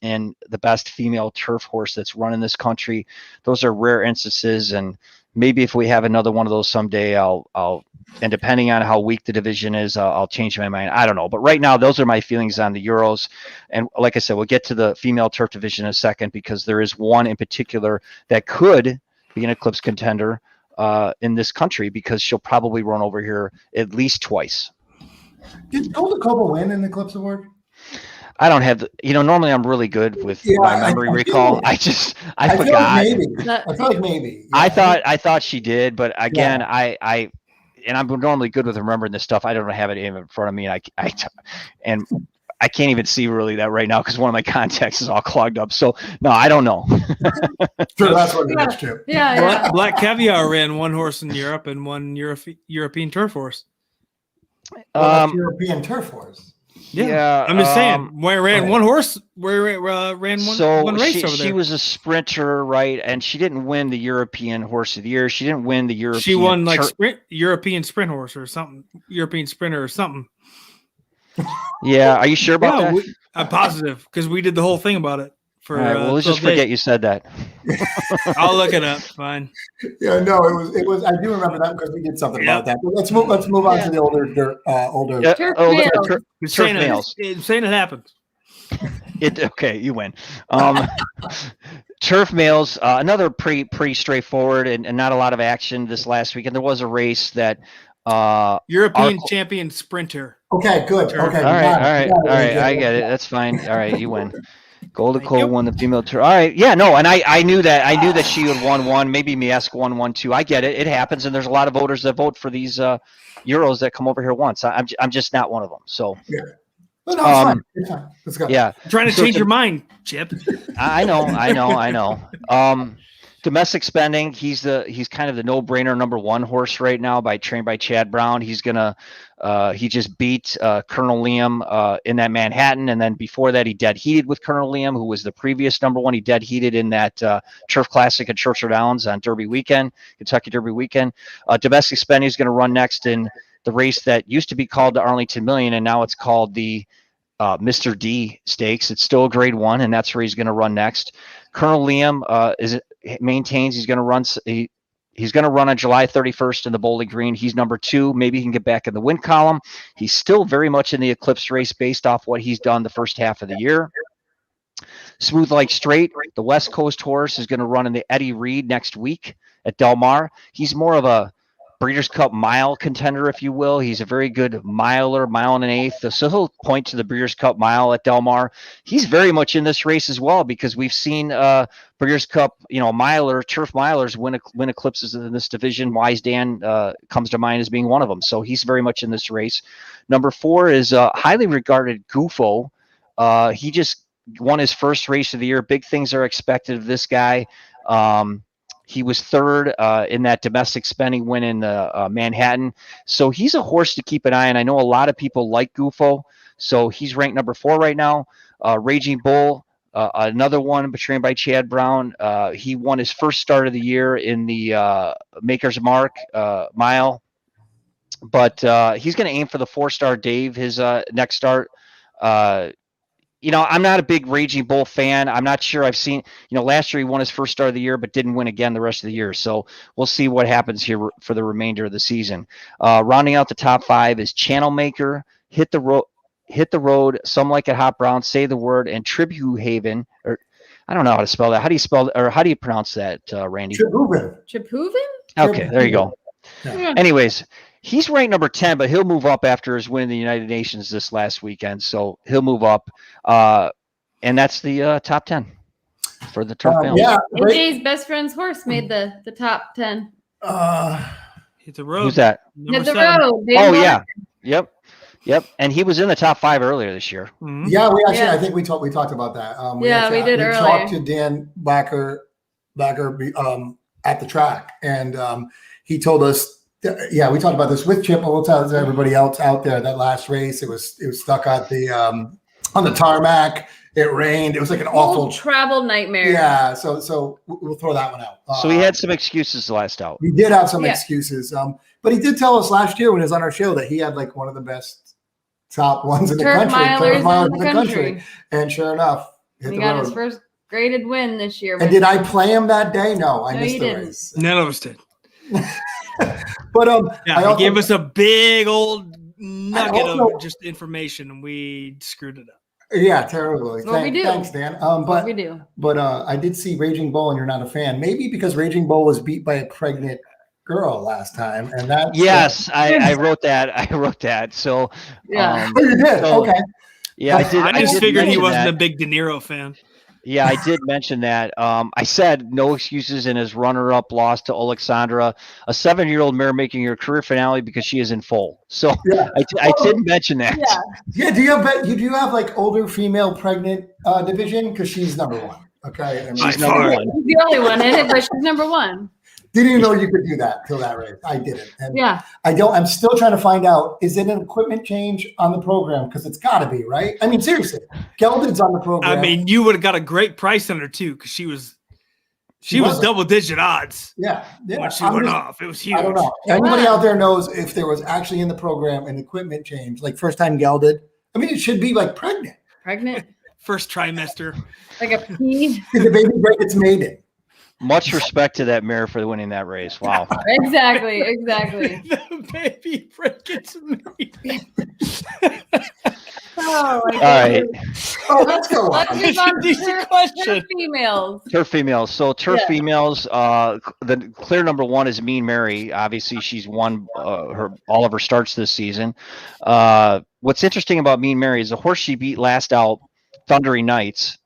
female turf horse that's run in this country. Those are rare instances, and maybe if we have another one of those someday, I'll and depending on how weak the division is, I'll change my mind. I don't know, but right now those are my feelings on the Euros. And like I said, we'll get to the female turf division in a second because there is one in particular that could be an Eclipse contender in this country because she'll probably run over here at least twice. Did Goldakova win an Eclipse Award? I don't have normally I'm really good with my memory recall. I forgot. I feel like maybe. Yeah. I thought she did, but again, yeah. I'm normally good with remembering this stuff. I don't have it in front of me. And I can't even see really that right now because one of my contacts is all clogged up. So no, I don't know. Sure, that's what it is, Chip. Yeah. Black Caviar ran one horse in Europe and one European turf horse. European turf horse. Yeah, I'm just saying. Where ran one horse? Where ran one race over there? She was a sprinter, right? And she didn't win the European Horse of the Year. She didn't win the European. She won European sprint horse or something. European sprinter or something. Yeah, are you sure about that? I'm positive because we did the whole thing about it. For well, let's just forget you said that. I'll look it up. Fine. Yeah, no, it was. I do remember that because we did something about that. But let's move on to the older turf males. Saying it happens. Okay, you win. Turf males, another pretty straightforward and not a lot of action this last week. And there was a race that European champion sprinter. Okay, good. Okay, all right. I get it. That's fine. All right, you win. Goldakova won the female tour. All right, yeah, no, and I knew that. I knew that she had won one. Maybe Miesk won one too. I get it. It happens, and there's a lot of voters that vote for these Euros that come over here once. I'm just not one of them. So yeah. Well, no, it's fine. It's fine. Let's go. Yeah, I'm trying to change your mind, Chip. I know. Domestic spending. He's kind of the no-brainer number one horse right now trained by Chad Brown. He just beat Colonel Liam in that Manhattan, and then before that he dead heated with Colonel Liam, who was the previous number one. He dead heated in that Turf Classic at Churchill Downs on Derby weekend, Kentucky Derby weekend. Domestic spending is going to run next in the race that used to be called the Arlington Million, and now it's called the Mr. D Stakes. It's still a Grade 1, and that's where he's going to run next. Colonel Liam maintains he's going to run. He's going to run on July 31st in the Bowling Green. He's number 2. Maybe he can get back in the win column. He's still very much in the Eclipse race based off what he's done the first half of the year. Smooth Like Straight, the West Coast horse, is going to run in the Eddie Reed next week at Del Mar. He's more of a Breeders' Cup mile contender, if you will. He's a very good mile and an eighth. So he'll point to the Breeders' Cup mile at Del Mar. He's very much in this race as well because we've seen Breeders' Cup, turf milers win eclipses in this division. Wise Dan comes to mind as being one of them. So he's very much in this race. Number 4 is highly regarded Gufo. He just won his first race of the year. Big things are expected of this guy. He was third in that domestic spending win in the Manhattan. So he's a horse to keep an eye on. I know a lot of people like Gufo, so he's ranked number 4 right now. Raging Bull, another one trained by Chad Brown. He won his first start of the year in the Maker's Mark mile. But he's going to aim for the 4-star Dave, his next start. I'm not a big Raging Bull fan. I'm not sure I've seen, last year he won his first start of the year, but didn't win again the rest of the year. So we'll see what happens here for the remainder of the season. Rounding out the top 5 is Channel Maker, Hit the Road, Some Like It Hot Brown, Say the Word, and Tribute Haven. Or I don't know how to spell that. How do you spell or how do you pronounce that, Randy? Chipuven? Okay, there you go. Yeah. Anyways, he's ranked number 10, but he'll move up after his win in the United Nations this last weekend. So he'll move up. And that's the top 10 for the turf family. Yeah. AJ's best friend's horse made the top 10. Hit the road. Who's that? Hit the 7. road. Dave Oh, Martin. yeah. Yep. And he was in the top 5 earlier this year. Mhm. Yeah, Yeah. I think we talked about that. We did we earlier. talked to Dan Backer at the track, and he told us. Yeah, we talked about this with Chip. We'll tell everybody else out there that last race it was stuck at the on the tarmac. It rained. It was like an awful travel nightmare. Yeah, so we'll throw that one out. So he had some excuses last out. He did have some Yeah. excuses, but he did tell us last year when he was on our show that he had like one of the best top ones in the Turf country, milers in the country. and sure enough, hit He the got road. his first graded win this year. And did I play him that day? No, I No, missed you the didn't. race. None of us did. But Yeah, I he also, gave us a big old nugget also- of just information, and we screwed it up. yeah, terribly. What we do. Thanks, Dan. What we do. But I did see Raging Bull, and you're not a fan. Maybe because Raging Bull was beat by a pregnant girl last time, and that. Yes, I wrote that. So Yeah. Oh, you did. So- Okay. yeah, I did. I just did figured he mention wasn't that. a big De Niro fan. Yeah, I did mention that. I said no excuses in his runner-up loss to Alexandra, a 7-year-old mare making her career finale because she is in foal. So Yeah. I did mention that. Yeah. Yeah. Do you have like older female pregnant division? Because she's number 1. Okay. I mean, She's By number far. 1. He's the only one in it, but she's number 1. didn't even know you could do that till that race. I didn't. And Yeah. I'm still trying to find out, is it an equipment change on the program? Because it's got to be, right? I mean, seriously, Geldon's on the program. I mean, you would have got a great price on her too, because she was double-digit odds yeah. when she I'm went just- off. It was huge. I don't know. Anybody out there knows if there was actually in the program an equipment change, like first time Gelded? I mean, it should be like pregnant. Pregnant. First trimester. Like a pea. Did the baby break its maiden? Much respect to that mare for winning that race. Wow. Exactly. The baby break its meat. Oh, my All right. Oh, let's go on. Let's move on to Decent turf question. females. Turf females. So turf Yeah. females, the clear number 1 is Mean Mary. Obviously, she's won all of her starts this season. What's interesting about Mean Mary is the horse she beat last out, Thundering Knights.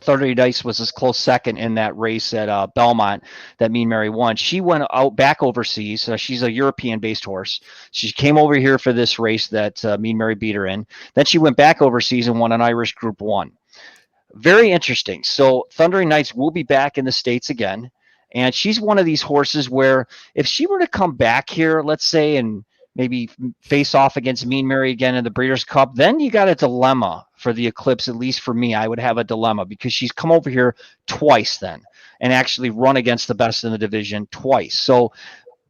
Thundering Knights was his close second in that race at Belmont that Mean Mary won. She went out back overseas. She's a European-based horse. She came over here for this race that Mean Mary beat her in. Then she went back overseas and won an Irish Group 1. Very interesting. So Thundering Knights will be back in the States again. And she's one of these horses where if she were to come back here, let's say, and maybe face off against Mean Mary again in the Breeders' Cup, then you got a dilemma for the Eclipse. At least for me, I would have a dilemma because she's come over here twice then and actually run against the best in the division twice. So,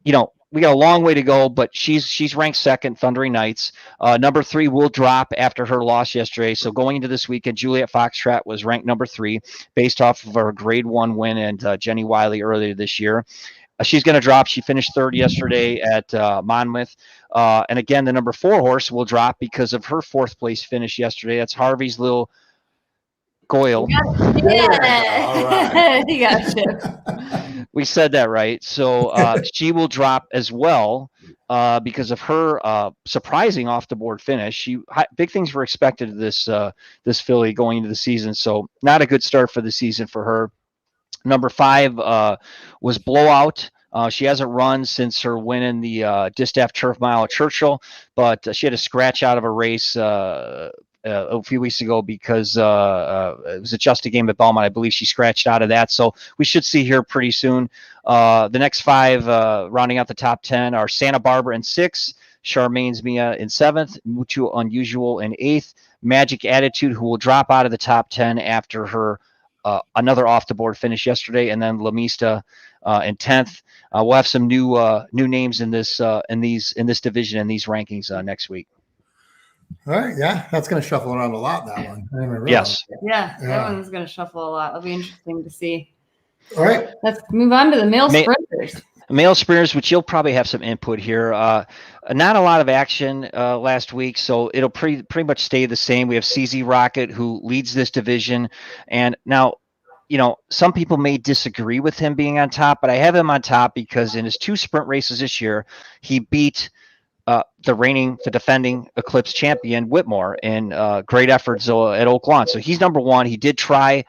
we got a long way to go, but she's ranked second, Thundering Knights. Number 3 will drop after her loss yesterday. So going into this weekend, Juliet Foxtrot was ranked number 3 based off of her grade 1 win and Jenny Wiley earlier this year. She's going to drop. She finished third yesterday at Monmouth. And again, the number 4 horse will drop because of her 4th place finish yesterday. That's Harvey's Little Goyle. Yeah. All right. You got you. We said that right. So she will drop as well because of her surprising off the board finish. Big things were expected of this filly going into the season. So not a good start for the season for her. Number 5 was Blowout. She hasn't run since her win in the Distaff Turf Mile at Churchill, but she had a scratch out of a race a few weeks ago because it was a just a game at Belmont. I believe she scratched out of that. So we should see her pretty soon. The next 5 rounding out the top 10 are Santa Barbara in 6th, Charmaine's Mia in 7th, Mutual Unusual in 8th, Magic Attitude, who will drop out of the top 10 after her another off the board finish yesterday, and then La Mista in 10th. We'll have some new names in this division and these rankings next week. All right, yeah, that's going to shuffle around a lot. That one, I didn't even realize. Yes. Yeah, that one's going to shuffle a lot. It'll be interesting to see. All right, let's move on to the male sprinters. Male sprinters, which you'll probably have some input here. Not a lot of action last week, so it'll pretty much stay the same. We have CZ Rocket, who leads this division, and now, some people may disagree with him being on top, but I have him on top because in his 2 sprint races this year, he beat the defending Eclipse champion Whitmore in great efforts at Oak Lawn. So he's number 1. He did try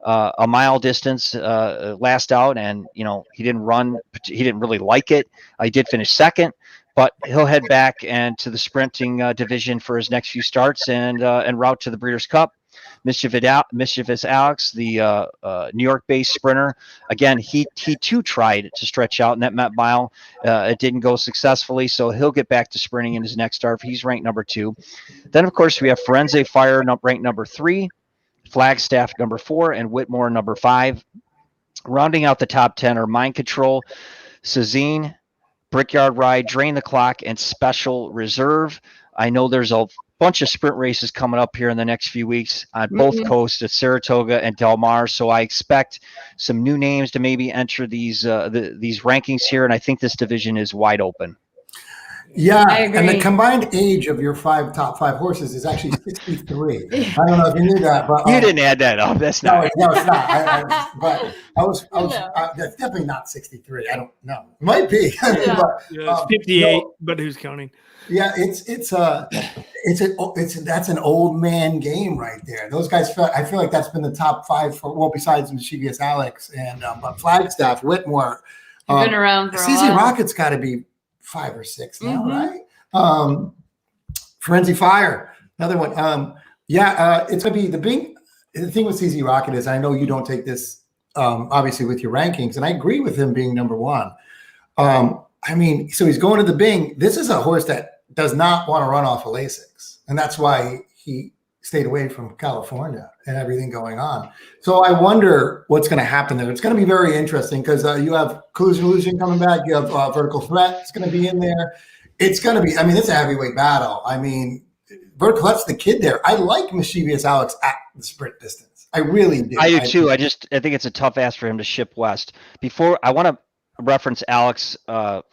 a mile distance last out, and he didn't run. He didn't really like it. He did finish 2nd, but he'll head back and to the sprinting division for his next few starts and route to the Breeders' Cup. Mischievous Alex, the New York-based sprinter, again, he too tried to stretch out in that Met Mile. It didn't go successfully, so he'll get back to sprinting in his next start. He's ranked number 2. Then, of course, we have Firenze Fire ranked number 3, Flagstaff number 4, and Whitmore number 5. Rounding out the top 10 are Mind Control, Cezanne, Brickyard Ride, Drain the Clock, and Special Reserve. I know there's a bunch of sprint races coming up here in the next few weeks on both coasts at Saratoga and Del Mar. So I expect some new names to maybe enter these rankings here. And I think this division is wide open. Yeah, and the combined age of your top five horses is actually 63. I don't know if you knew that, but you didn't add that up. That's not. No, it's not. But I was that's definitely not 63. I don't know. It might be. It's 58. But who's counting? Yeah, that's an old man game right there. Those guys, I feel like that's been the top 5 for besides Mischievous Alex and but Flagstaff, Whitmore, been around for a CZ while. Rocket's got to be 5 or 6 now, right? Firenze Fire, another one. It's gonna be the thing with CZ Rocket is I know you don't take this obviously with your rankings, and I agree with him being number 1. So he's going to the Bing. This is a horse that does not want to run off of Lasix, and that's why he stayed away from California and everything going on. So I wonder what's going to happen there. It's going to be very interesting because you have Collusion Illusion coming back. You have Vertical Threat. It's going to be in there. It's going to be, it's a heavyweight battle. Vertical Threat's the kid there. I like Mischievous Alex at the sprint distance. I really do. I do too. I think it's a tough ask for him to ship west. Before, I want to reference Alex's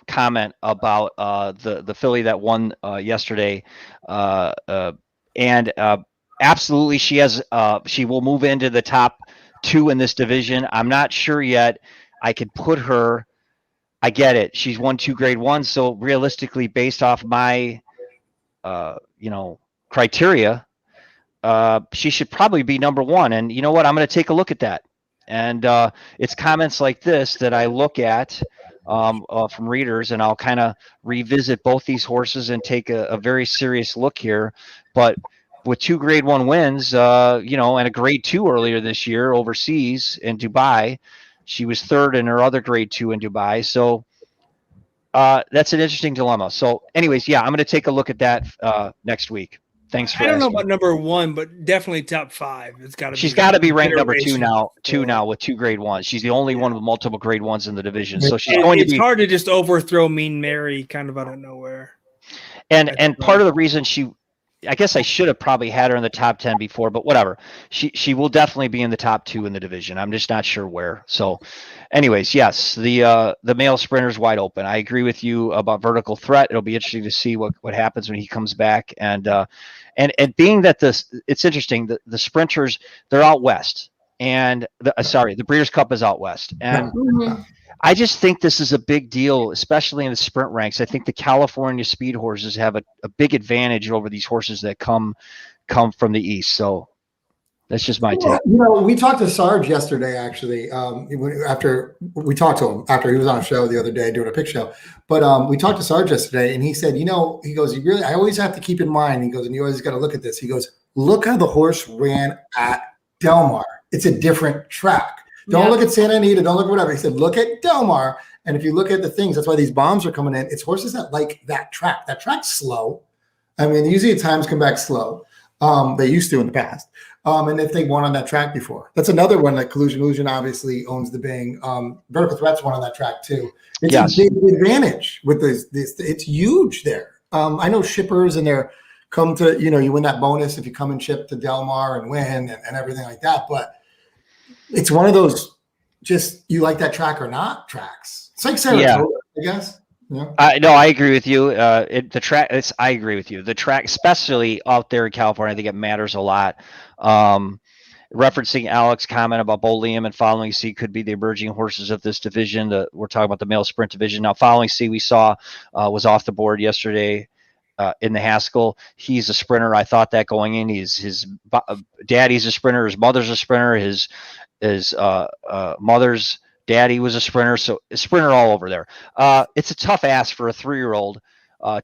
comment about the filly that won yesterday. Absolutely, she will move into the top 2 in this division. I'm not sure yet. I could put her. I get it. She's won 2 grade 1. So realistically, based off my, criteria, she should probably be number 1. And you know what? I'm going to take a look at that. And it's comments like this that I look at from readers, and I'll kind of revisit both these horses and take a very serious look here. But with 2 grade 1 wins, and a grade 2 earlier this year overseas in Dubai, she was 3rd in her other grade 2 in Dubai. So that's an interesting dilemma. So anyways, I'm going to take a look at that next week. Thanks for. I don't know about number 1, but definitely top 5. It's got to. She's got to be ranked number 2 now. 2 now with 2 grade 1s. She's the only one with multiple grade 1s in the division. So she's going to be. It's hard to just overthrow Mean Mary kind of out of nowhere. And part of the reason I guess I should have probably had her in the top 10 before, but whatever. She will definitely be in the top 2 in the division. I'm just not sure where. So, anyways, yes, the male sprinter's wide open. I agree with you about Vertical Threat. It'll be interesting to see what happens when he comes back. And being that it's interesting. The sprinters, they're out west, and the Breeders' Cup is out west, and. I just think this is a big deal, especially in the sprint ranks. I think the California speed horses have a big advantage over these horses that come from the east. So that's just my take. We talked to Sarge yesterday, actually, after we talked to him after he was on a show the other day doing a pick show. But we talked to Sarge yesterday, and he said, he goes, I always have to keep in mind, he goes, and you always got to look at this. He goes, look how the horse ran at Del Mar. It's a different track. Don't look at Santa Anita. Don't look at whatever. He said, look at Del Mar. And if you look at the things, that's why these bombs are coming in. It's horses that like that track. That track's slow. I mean, usually at times come back slow. They used to in the past. And if they won on that track before. That's another one that Collusion Illusion obviously owns the Bing. Vertical Threats won on that track too. It's a big advantage with this. It's huge there. I know shippers and they're come to, you win that bonus if you come and ship to Del Mar and win and everything like that. But it's one of those just you like that track or not tracks. It's like Saratoga, I guess. Yeah. No, I agree with you. The track, I agree with you. The track, especially out there in California, I think it matters a lot. Referencing Alex's comment about Bo Liam and Following C could be the emerging horses of this division. We're talking about the male sprint division. Now, Following C we saw was off the board yesterday in the Haskell. He's a sprinter. I thought that going in. His daddy's a sprinter. His mother's a sprinter. His mother's daddy was a sprinter, so a sprinter all over there. It's a tough ask for a 3-year-old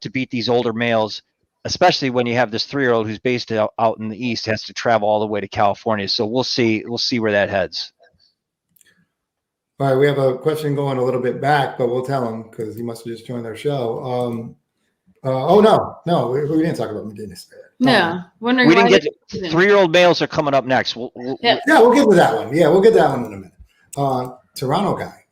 to beat these older males, especially when you have this 3-year-old who's based out in the East, has to travel all the way to California. So we'll see where that heads. All right, we have a question going a little bit back, but we'll tell him because he must have just joined our show. No, we didn't talk about Medina Spirit. No, wondering we why didn't get 3-year-old males are coming up next. We'll get to that one. Yeah, we'll get that one in a minute. Toronto guy.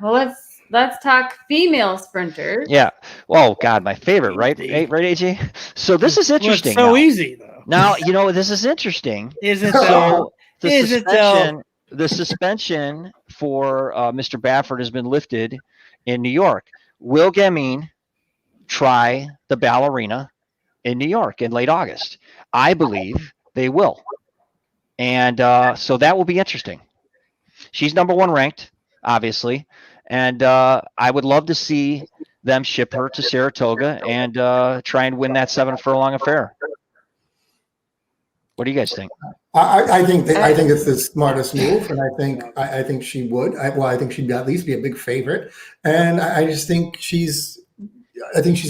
Well, let's talk female sprinters. Yeah. Oh God, my favorite, right? Right, AJ. So this is interesting. Well, it's so easy though. Now this is interesting. Is it so? The the suspension for Mr. Baffert has been lifted in New York. Will Gamine try the ballerina in New York in late August? I believe they will. And so that will be interesting. She's number 1 ranked, obviously. And I would love to see them ship her to Saratoga and try and win that 7 furlong affair. What do you guys think? I think it's the smartest move, and I think she would. I think she'd at least be a big favorite, and I just think she's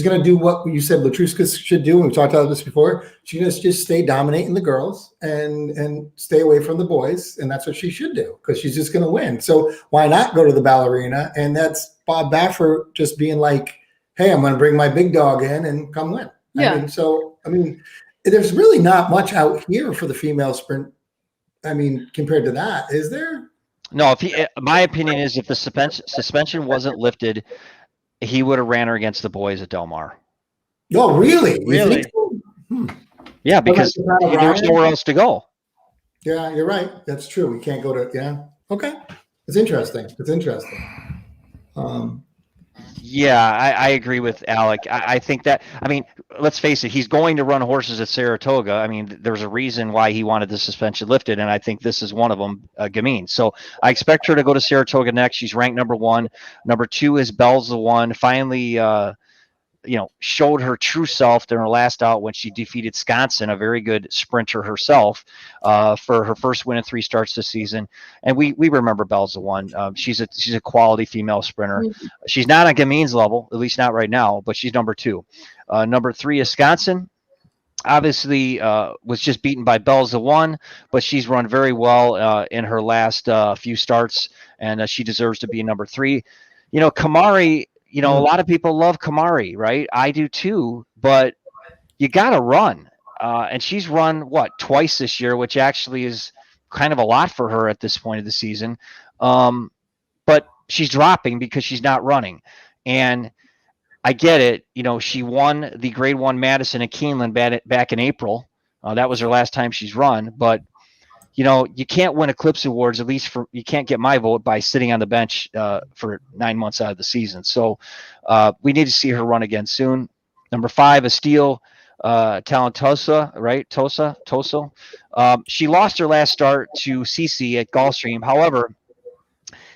going to do what you said Latruska should do. And we talked about this before. She's going to just stay dominating the girls and stay away from the boys, and that's what she should do because she's just going to win. So why not go to the ballerina? And that's Bob Baffert just being like, "Hey, I'm going to bring my big dog in and come win." Yeah. I mean, there's really not much out here for the female sprint. I mean, compared to that, is there? No. My opinion is if the suspension wasn't lifted, he would have ran her against the boys at Del Mar. Oh, really? Really? Yeah, because there's nowhere else to go. Yeah, you're right. That's true. We can't go to. Yeah. Okay. It's interesting. Yeah, I agree with Alec. I think that, I mean, let's face it, he's going to run horses at Saratoga. I mean, there's a reason why he wanted the suspension lifted, and I think this is one of them, Gamine. So I expect her to go to Saratoga next. She's ranked number 1. Number 2 is Bell's the One. Finally, showed her true self during her last out when she defeated Sconson, a very good sprinter herself, for her first win in 3 starts this season. And we remember Bell's the One. She's a quality female sprinter. Mm-hmm. She's not on Gamine's level, at least not right now, but she's number 2. Number 3 is Sconson. Obviously, was just beaten by Bell's the One, but she's run very well in her last few starts, and she deserves to be number 3. Kamari. A lot of people love Kamari, right? I do too, but you got to run. And she's run, twice this year, which actually is kind of a lot for her at this point of the season. But she's dropping because she's not running. And I get it. She won the Grade 1 Madison at Keeneland back in April. That was her last time she's run. But you can't win Eclipse Awards, at least you can't get my vote by sitting on the bench for 9 months out of the season. So we need to see her run again soon. Number 5, Estelle Talentosa, right? Toso. She lost her last start to CC at Gulfstream. However,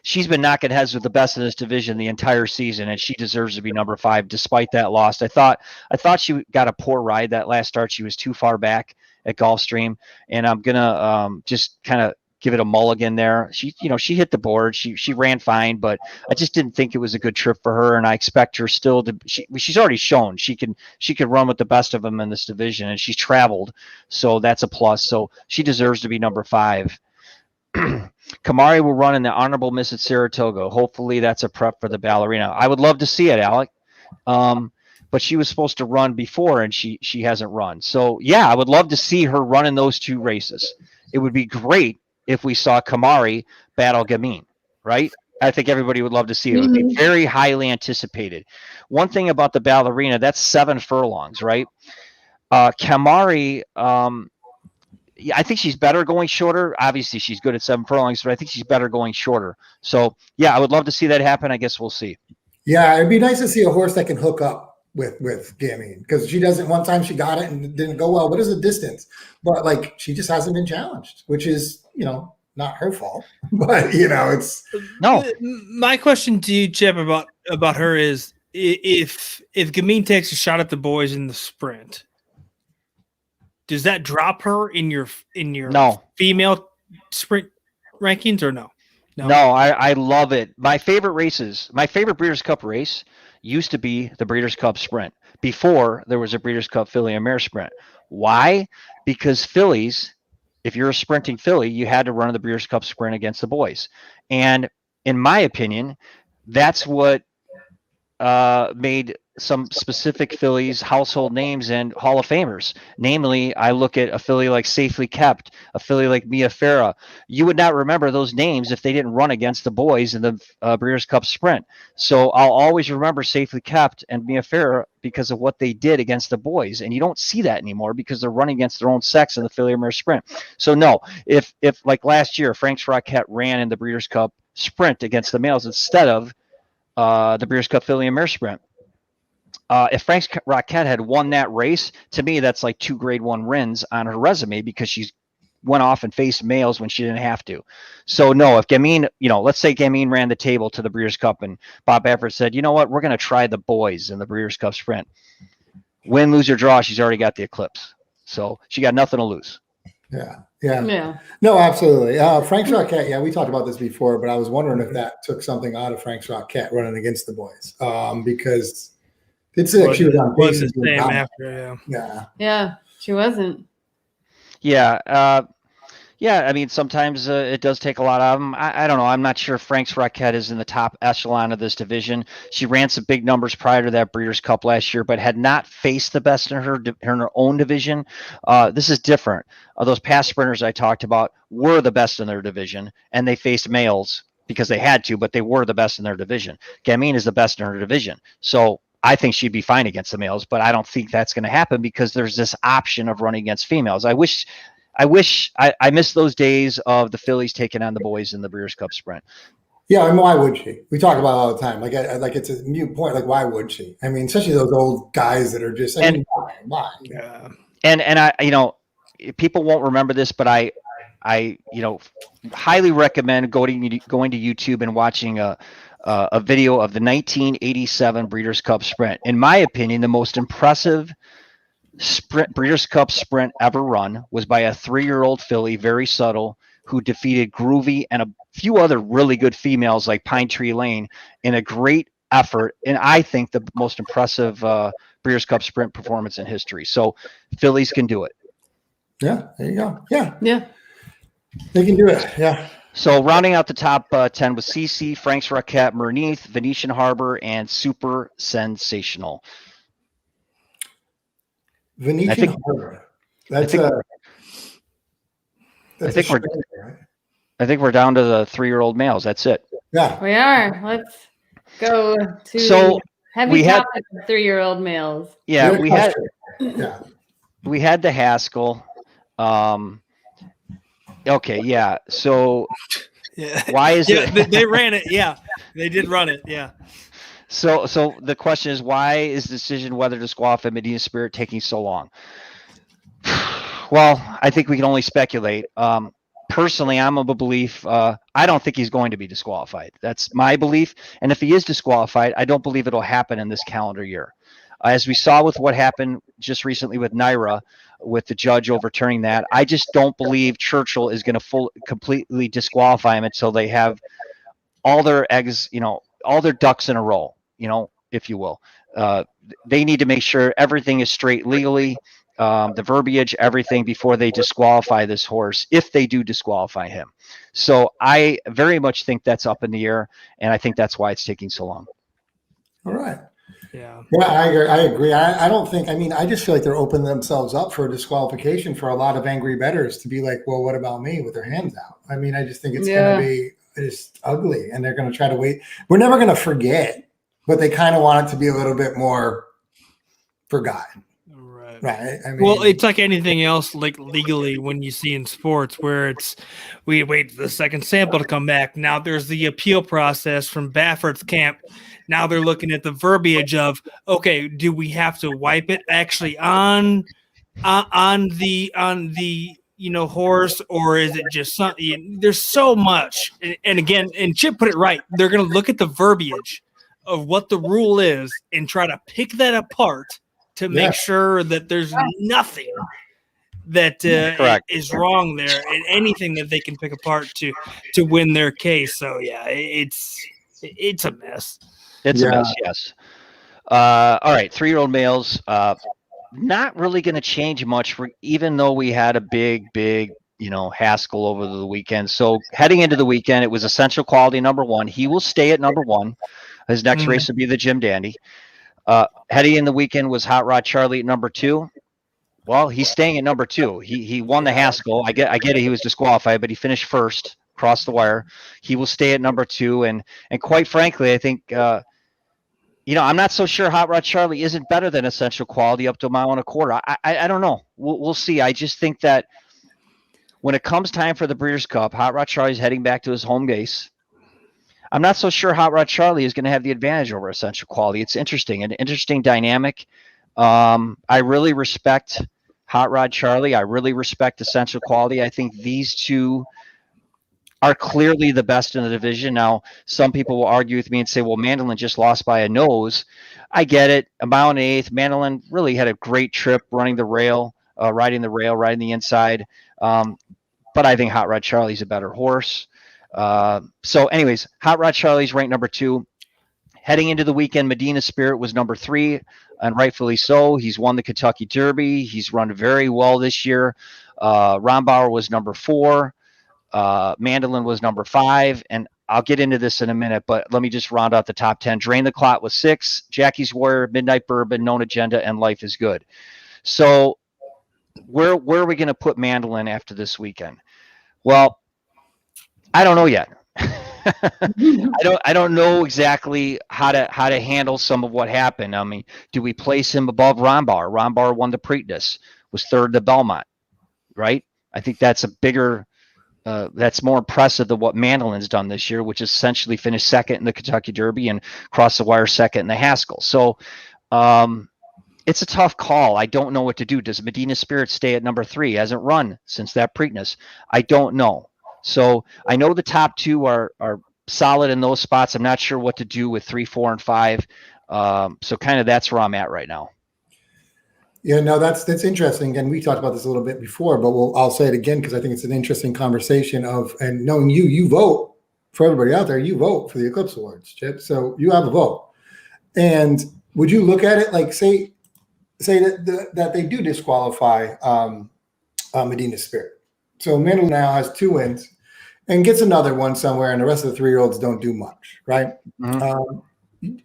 she's been knocking heads with the best in this division the entire season, and she deserves to be number 5 despite that loss. I thought she got a poor ride that last start. She was too far back at Gulfstream, and I'm gonna just kind of give it a mulligan there. She hit the board. She ran fine, but I just didn't think it was a good trip for her. And I expect her still to. She's already shown she can run with the best of them in this division, and she's traveled, so that's a plus. So she deserves to be number 5. Kamari will run in the honorable miss at Saratoga. Hopefully that's a prep for the ballerina. I would love to see it, Alec. But she was supposed to run before, and she hasn't run. So yeah, I would love to see her run in those 2 races. It would be great if we saw Kamari battle Gamine, right? I think everybody would love to see it. It would be very highly anticipated. One thing about the ballerina, that's 7 furlongs, right? Kamari, I think she's better going shorter. Obviously, she's good at 7 furlongs, but I think she's better going shorter. So, yeah, I would love to see that happen. I guess we'll see. Yeah, it'd be nice to see a horse that can hook up with Gamine, because she doesn't. One time she got it and it didn't go well. What is the distance? But like, she just hasn't been challenged, which is, not her fault. But it's no. My question to you, Chip, about her is, if Gamine takes a shot at the boys in the sprint, does that drop her in your No. female sprint rankings or no? No, I love it. My favorite Breeders' Cup race used to be the Breeders' Cup Sprint before there was a Breeders' Cup Filly and Mare Sprint. Why? Because fillies, if you're a sprinting filly, you had to run the Breeders' Cup Sprint against the boys. And in my opinion, that's what made some specific fillies household names and Hall of Famers. Namely, I look at a filly like Safely Kept, a filly like Mia Farah. You would not remember those names if they didn't run against the boys in the Breeders' Cup Sprint. So I'll always remember Safely Kept and Mia Farah because of what they did against the boys. And you don't see that anymore because they're running against their own sex in the filly or mare sprint. So no, if like last year, Frank's Rocket ran in the Breeders' Cup Sprint against the males instead of the Breeders' Cup Filly and Mare Sprint. If Frank's Rocket had won that race, to me, that's like 2 grade 1 wins on her resume because she's went off and faced males when she didn't have to. So no, if Gamine, let's say Gamine ran the table to the Breeders' Cup and Bob Baffert said, you know what, we're going to try the boys in the Breeders' Cup Sprint. Win, lose, or draw, she's already got the Eclipse. So she got nothing to lose. Yeah. No, absolutely. Frank's Rocket, we talked about this before, but I was wondering if that took something out of Frank's Rocket running against the boys, because it's she was on pace. Yeah, she wasn't. Yeah. I mean, sometimes it does take a lot out of them. I don't know. I'm not sure if Frank's Rocket is in the top echelon of this division. She ran some big numbers prior to that Breeders' Cup last year, but had not faced the best in her own division. This is different. Those past sprinters I talked about were the best in their division, and they faced males because they had to, but they were the best in their division. Gamine is the best in her division. So I think she'd be fine against the males, but I don't think that's going to happen because there's this option of running against females. I wish I miss those days of the fillies taking on the boys in the Breeders' Cup Sprint. Yeah, I mean, why would she? We talk about it all the time. Like it's a mute point. Like, why would she? I mean, especially those old guys that are just. Why? Yeah. And I, people won't remember this, but I highly recommend going to YouTube and watching a video of the 1987 Breeders' Cup Sprint. In my opinion, the most impressive Breeders' Cup Sprint ever run was by a 3-year-old filly, very subtle, who defeated Groovy and a few other really good females like Pine Tree Lane in a great effort. And I think the most impressive Breeders' Cup Sprint performance in history. So fillies can do it. Yeah, there you go. Yeah. They can do it. Yeah. So rounding out the top 10 was CC, Frank's Rocket, Merneath, Venetian Harbor, and Super Sensational. Venetian Harbor. I think we're down to the 3-year-old males. That's it. Yeah, we are. Let's go to heavy topic of 3-year-old males. Yeah, we had the Haskell. Okay, yeah. So why is it? They ran it. Yeah, they did run it. Yeah. So the question is, why is the decision whether to disqualify Medina Spirit taking so long? Well, I think we can only speculate. Personally, I'm of a belief. I don't think he's going to be disqualified. That's my belief. And if he is disqualified, I don't believe it'll happen in this calendar year. As we saw with what happened just recently with Naira, with the judge overturning that, I just don't believe Churchill is going to completely disqualify him until they have all their eggs, all their ducks in a row, if you will. They need to make sure everything is straight legally, the verbiage, everything, before they disqualify this horse, if they do disqualify him. So I very much think that's up in the air, and I think that's why it's taking so long. All right. Yeah. Yeah, I agree. I don't think, I just feel like they're opening themselves up for a disqualification for a lot of angry bettors to be like, well, what about me, with their hands out? I just think it's going to be just ugly, and they're going to try to wait. We're never going to forget, but they kind of want it to be a little bit more forgotten. Right. Well, it's like anything else, like legally, when you see in sports where we wait for the second sample to come back. Now there's the appeal process from Baffert's camp. Now they're looking at the verbiage of, okay, do we have to wipe it actually on the horse, or is it just something? There's so much, and again, and Chip put it right. They're going to look at the verbiage of what the rule is and try to pick that apart to make sure that there's nothing that is wrong there, and anything that they can pick apart to win their case. So yeah, it's a mess. It's a mess, yes. All right, 3-year-old males, not really going to change much, even though we had a big, Haskell over the weekend. So heading into the weekend, it was Essential Quality number 1. He will stay at number 1. His next race would be the Jim Dandy. Heading in the weekend was Hot Rod Charlie at number 2. Well, he's staying at number 2. He won the Haskell. I get it. He was disqualified, but he finished first, across the wire. He will stay at number 2. And quite frankly, I think, I'm not so sure Hot Rod Charlie isn't better than Essential Quality up to a mile and a quarter. I don't know. We'll see. I just think that when it comes time for the Breeders' Cup, Hot Rod Charlie's heading back to his home base. I'm not so sure Hot Rod Charlie is going to have the advantage over Essential Quality. It's interesting, an interesting dynamic. I really respect Hot Rod Charlie. I really respect Essential Quality. I think these two are clearly the best in the division. Now, some people will argue with me and say, well, Mandolin just lost by a nose. I get it. A mile and an eighth. Mandolin really had a great trip running the rail, riding the inside. But I think Hot Rod Charlie's a better horse. So anyways, Hot Rod Charlie's ranked number 2. Heading into the weekend, Medina Spirit was number 3, and rightfully so. He's won the Kentucky Derby. He's run very well this year. Rombauer was number 4. Mandolin was number 5, and I'll get into this in a minute, but let me just round out the top 10. Drain the Clot was 6, Jackie's Warrior, Midnight Bourbon, Known Agenda, and Life is Good. So where are we going to put Mandolin after this weekend? Well, I don't know yet. I don't know exactly how to handle some of what happened. Do we place him above Rombauer? Rombauer won the Preakness, was 3rd to Belmont, right? I think that's a bigger that's more impressive than what Mandolin's done this year, which is essentially finished 2nd in the Kentucky Derby and cross the wire 2nd in the Haskell. So it's a tough call. I don't know what to do. Does Medina Spirit stay at number 3? Hasn't run since that Preakness. I don't know. So I know the top 2 are solid in those spots. I'm not sure what to do with 3, 4, and 5. So kind of that's where I'm at right now. Yeah, no, that's interesting. And we talked about this a little bit before, but I'll say it again because I think it's an interesting conversation and knowing you vote for everybody out there, you vote for the Eclipse Awards, Chip. So you have a vote. And would you look at it like say that they do disqualify Medina Spirit? So Mandolin now has 2 wins and gets another one somewhere, and the rest of the 3-year-olds don't do much, right? Mm-hmm.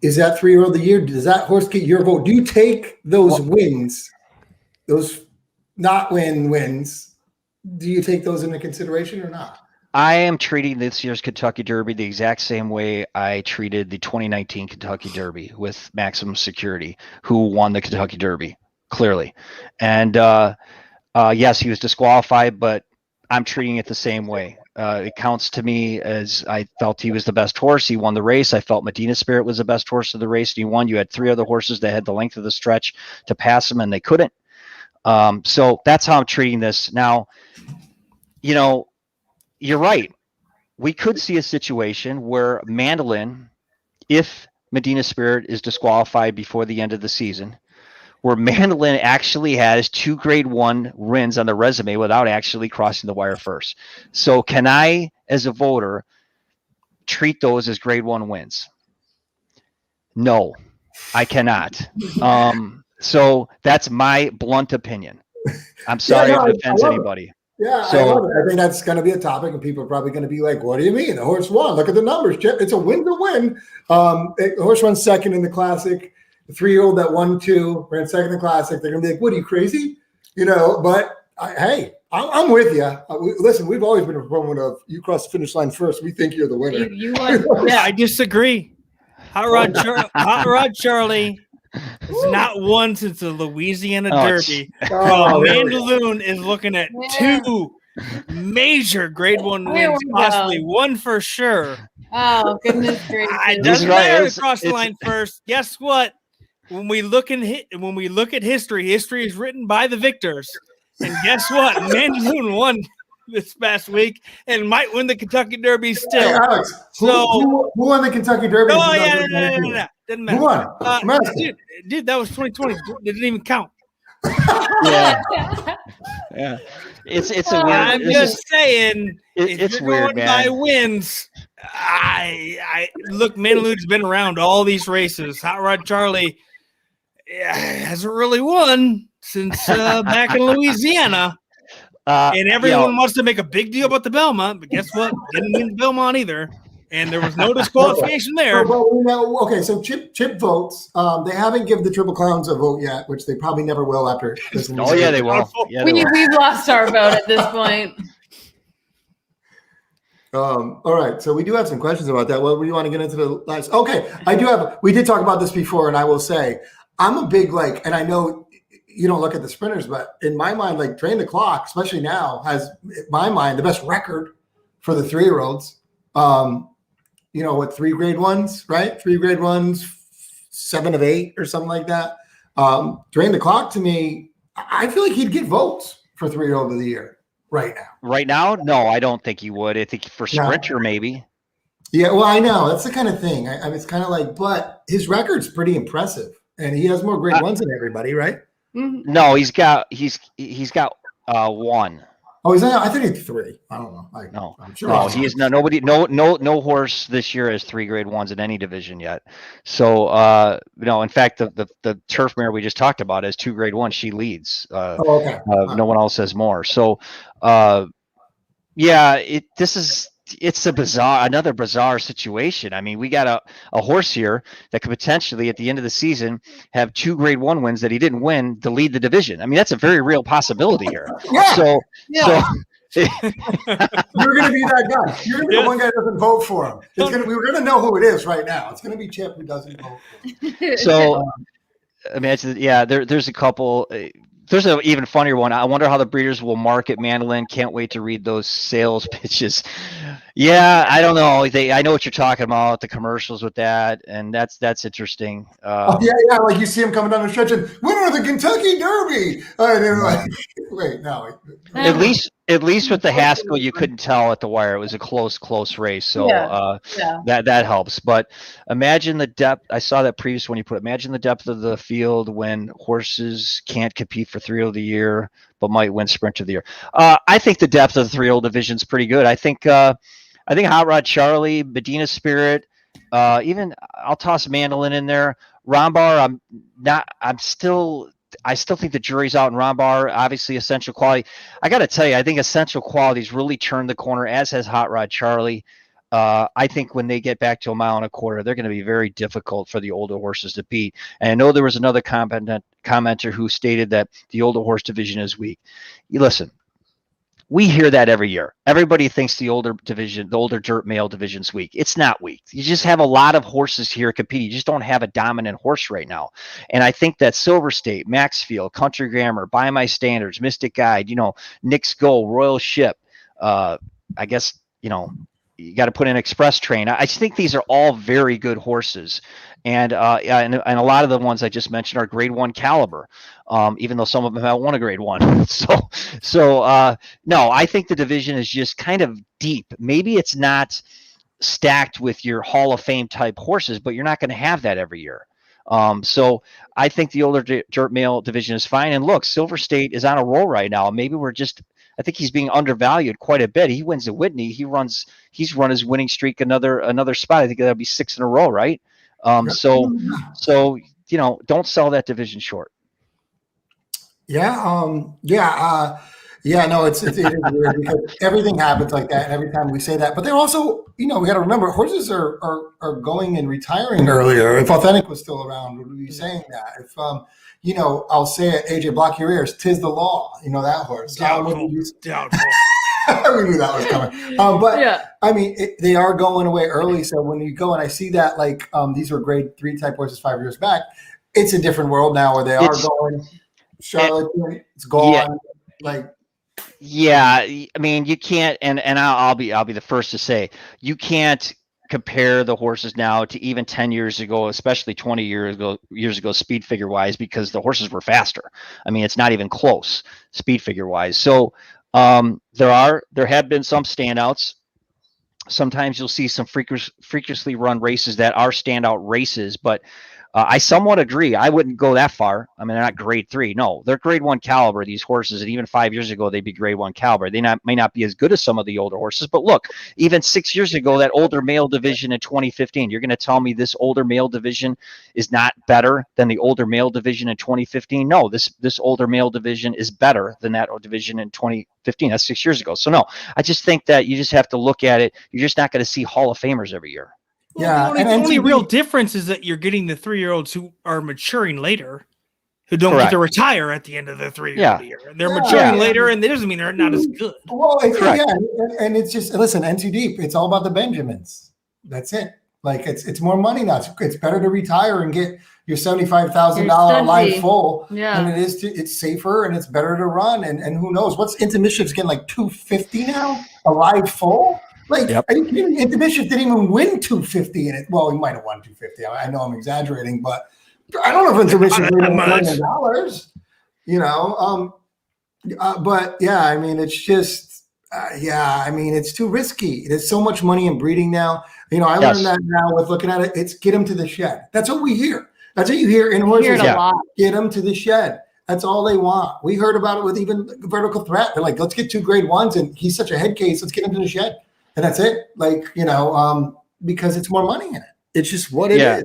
Is that 3-year-old of the year? Does that horse get your vote? Do you take those wins, those not wins? Do you take those into consideration or not? I am treating this year's Kentucky Derby the exact same way I treated the 2019 Kentucky Derby with Maximum Security, who won the Kentucky Derby, clearly. And yes, he was disqualified, but I'm treating it the same way. It counts to me as I felt he was the best horse. He won the race. I felt Medina Spirit was the best horse of the race, and he won. You had 3 other horses that had the length of the stretch to pass him, and they couldn't. So that's how I'm treating this. Now, you're right. We could see a situation where Mandolin, if Medina Spirit is disqualified before the end of the season, where Mandolin actually has 2 grade 1 wins on the resume without actually crossing the wire first. So can I, as a voter, treat those as grade 1 wins? No, I cannot. So that's my blunt opinion. I'm sorry if it offends anybody. Yeah, So, I love it. I think that's going to be a topic, and people are probably going to be like, "What do you mean? The horse won? Look at the numbers. It's a win to win." The horse runs second in the Classic. The 3-year-old that won 2 ran second in the Classic. They're going to be like, "What are you crazy?" But hey, I'm with you. Listen, we've always been a proponent of you cross the finish line first. We think you're the winner. You won. Yeah, I disagree. Hot Rod Charlie has not won since the Louisiana Derby. Mandaloon is looking at 2 major grade 1 wins, possibly 1 for sure. Oh, goodness gracious. It doesn't matter to cross the line first. Guess what? When we look at history, history is written by the victors. And guess what? Mandaloon won this past week and might win the Kentucky Derby still. Hey, Alex, who won the Kentucky Derby? Oh, yeah, no. Doesn't matter. Who won? Dude, that was 2020. It didn't even count. yeah. It's a weird. I'm just saying. It's you're weird, going man. by wins. I look. Mandaloon's been around all these races. Hot Rod Charlie hasn't really won since back in Louisiana. And everyone wants to make a big deal about the Belmont, but guess what? Didn't win the Belmont either. And there was no disqualification there. Okay, so Chip votes. They haven't given the Triple Clowns a vote yet, which they probably never will after this. Oh, yeah, they will. Yeah, We've lost our vote at this point. All right, so we do have some questions about that. Well, we want to get into the last. Okay, we did talk about this before, and I will say, I'm a big, and I know you don't look at the sprinters, but in my mind, Drain the Clock, especially now, has, in my mind, the best record for the 3-year-olds. 3 grade 1s, right? 3 grade 1s, 7 of 8 or something like that. Drain the Clock, to me, I feel like he'd get votes for 3-year-old of the year right now. Right now? No, I don't think he would. I think for sprinter, maybe. Yeah, well, I know. That's the kind of thing. I mean, it's kind of but his record's pretty impressive. And he has more grade 1s than everybody, right? No, he's got 1. Oh, I think it's 3. I don't know. No, I'm sure. No, he is nobody. No horse this year has 3 grade 1s in any division yet. So, in fact, the turf mare we just talked about has 2 grade 1s. She leads. Okay. No one else has more. So, it's another bizarre situation. I mean, we got a horse here that could potentially, at the end of the season, have 2 grade 1 wins that he didn't win to lead the division. I mean, that's a very real possibility here. Yeah. So you're going to be that guy. You're going to be the one guy that doesn't vote for him. We're going to know who it is right now. It's going to be Chip who doesn't vote for him. So, there's a couple. There's an even funnier one. I wonder how the breeders will market Mandolin. Can't wait to read those sales pitches. Yeah, I don't know. I know what you're talking about, the commercials with that, and that's interesting. Like you see him coming down the stretch and winner of the Kentucky Derby. And they're wait, no. At least with the Haskell, you couldn't tell at the wire. It was a close race. So that helps. But imagine the depth. I saw that previous one you put. Imagine the depth of the field when horses can't compete for 3-year-old of the year, but might win sprint of the year. I think the depth of the 3-year-old division is pretty good. I think Hot Rod Charlie, Medina Spirit, even I'll toss Mandolin in there. Rombar, I still think the jury's out in Rombar. Obviously, Essential Quality. I got to tell you, I think Essential Quality's really turned the corner, as has Hot Rod Charlie. I think when they get back to 1.25 miles, they're going to be very difficult for the older horses to beat. And I know there was another commenter who stated that the older horse division is weak. Listen, we hear that every year. Everybody thinks the older dirt male division's weak. It's not weak. You just have a lot of horses here competing. You just don't have a dominant horse right now. And I think that Silver State, Maxfield, Country Grammar, By My Standards, Mystic Guide, Nick's Go, Royal Ship, I guess, you got to put in Express Train. I think these are all very good horses. And a lot of the ones I just mentioned are grade 1 caliber, even though some of them haven't won a grade 1. So no, I think the division is just kind of deep. Maybe it's not stacked with your Hall of Fame type horses, but you're not going to have that every year. So I think the older dirt male division is fine. And look, Silver State is on a roll right now. Maybe I think he's being undervalued quite a bit. He wins at Whitney. He's run his winning streak another spot. I think that'll be 6 in a row, right? So don't sell that division short. No, it is weird because everything happens like that, and every time we say that. But they're also, we got to remember, horses are going and retiring earlier. If Authentic was still around, would we be saying that? If I'll say it, AJ, block your ears. 'Tis the law. That horse. Doubtful. We knew that was coming. I mean, they are going away early. So when you go and I see that, like these were grade 3 type horses 5 years back, it's a different world now where they are going. Charlotte, it's gone. I mean, you can't, and I'll be the first to say, you can't compare the horses now to even 10 years ago, especially 20 years ago, speed figure wise, because the horses were faster. I mean, it's not even close speed figure wise. So there have been some standouts. Sometimes you'll see some freakishly run races that are standout races, but I somewhat agree. I wouldn't go that far. I mean, they're not grade 3. No, they're grade 1 caliber, these horses. And even 5 years ago, they'd be grade 1 caliber. They may not be as good as some of the older horses. But look, even 6 years ago, that older male division in 2015, you're going to tell me this older male division is not better than the older male division in 2015? No, this older male division is better than that division in 2015. That's 6 years ago. So no, I just think that you just have to look at it. You're just not going to see Hall of Famers every year. Well, the only real difference is that you're getting the 3-year-olds who are maturing later, who don't get to retire at the end of the 3-year-old year. They're maturing later, and that doesn't mean they're not as good. Well, and it's just, listen, NC Deep, it's all about the Benjamins. That's it. Like, it's more money now. It's better to retire and get your $75,000 life full than it is it's safer and it's better to run. And who knows? What's Into Mischief's getting, like $250 now? A life full? Like, are you kidding me? Into Mischief didn't even win $250 in it. Well, he might have won $250. I know I'm exaggerating, but I don't know if Into Mischief won $1 million. But yeah, I mean, it's just, I mean, it's too risky. There's so much money in breeding now. I learned that now with looking at it. It's get them to the shed. That's what we hear. That's what you hear in horses. Get them to the shed. That's all they want. We heard about it with even Vertical Threat. They're like, let's get 2 grade 1s, and he's such a head case. Let's get him to the shed. And that's it. Like, because it's more money in it. It's just what it is.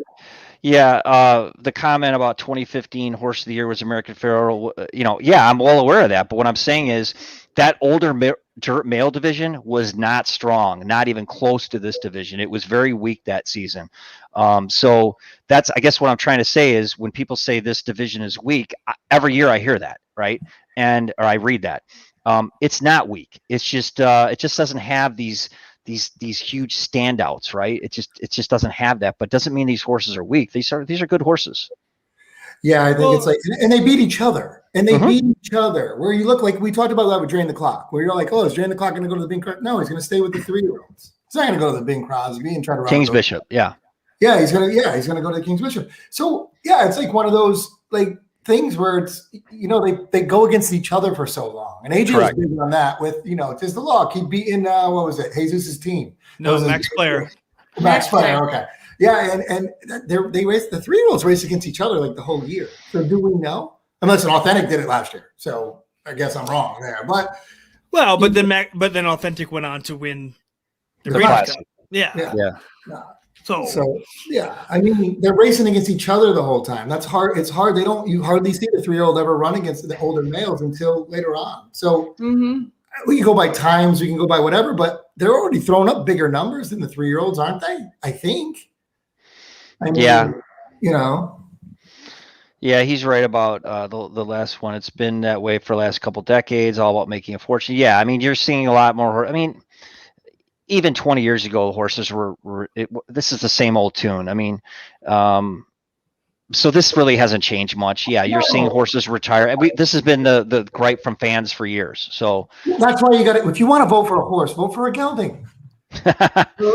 Yeah. The comment about 2015 Horse of the Year was American Pharoah. I'm well aware of that. But what I'm saying is that older male division was not strong, not even close to this division. It was very weak that season. So that's, I guess what I'm trying to say is when people say this division is weak, every year I hear that, right? Or I read that. It's not weak. It's just it just doesn't have these huge standouts, right? It just doesn't have that. But doesn't mean these horses are weak. These are good horses. Yeah, I think it's like, and they beat each other, Where you look like we talked about that with Drain the Clock, where you're like, oh, is Drain the Clock going to go to the Bing Crosby? No, he's going to stay with the 3-year-olds. He's not going to go to the Bing Crosby and try to run King's Bishop. Yeah, he's going to go to the King's Bishop. So it's like one of those like things where it's they go against each other for so long, and AJ was big on that with it's the law. Keep beating what was it, Jesus's team? No, Max Player. Max Player. Okay, and they race, the 3-year-olds race against each other like the whole year. So do we know? Unless an Authentic did it last year, so I guess I'm wrong there. But then Authentic went on to win the Breeders' Cup. Yeah. So I mean, they're racing against each other the whole time. That's hard. It's hard. You hardly see the 3-year-old ever run against the older males until later on. So we can go by times, we can go by whatever, but they're already throwing up bigger numbers than the 3-year-olds, aren't they? I think. I mean, Yeah, he's right about the last one. It's been that way for the last couple decades, all about making a fortune. Yeah, I mean, you're seeing a lot more. I mean, even 20 years ago, the horses this is the same old tune. I mean, so this really hasn't changed much. Yeah, you're seeing horses retire. This has been the gripe from fans for years. So that's why you got it. If you want to vote for a horse, vote for a gelding.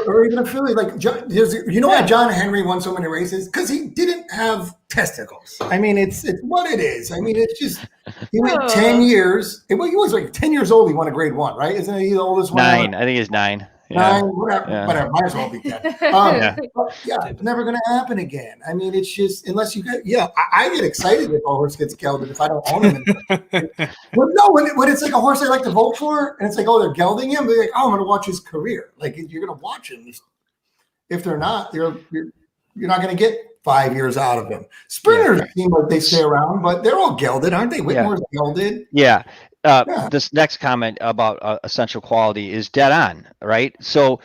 or even a filly. Like, why John Henry won so many races? Because he didn't have testicles. I mean, it's what it is. I mean, it's just he went 10 years. He was like 10 years old. He won a grade 1, right? Isn't he the oldest one? 9. I think he's 9. 9, whatever, Yeah. whatever. Might as well be 10. Yeah. But yeah, it's never going to happen again. I mean, it's just unless you get. Yeah, I get excited if a horse gets gelded if I don't own him. Well, no, when it's like a horse I like to vote for, and it's like, oh, they're gelding him. They're like, oh, I'm going to watch his career. Like you're going to watch him. If they're not, you're not going to get 5 years out of him. Sprinters seem like they stay around, but they're all gelded, aren't they? Whitmore's gelded. Yeah. Yeah. This next comment about essential quality is dead on, right? So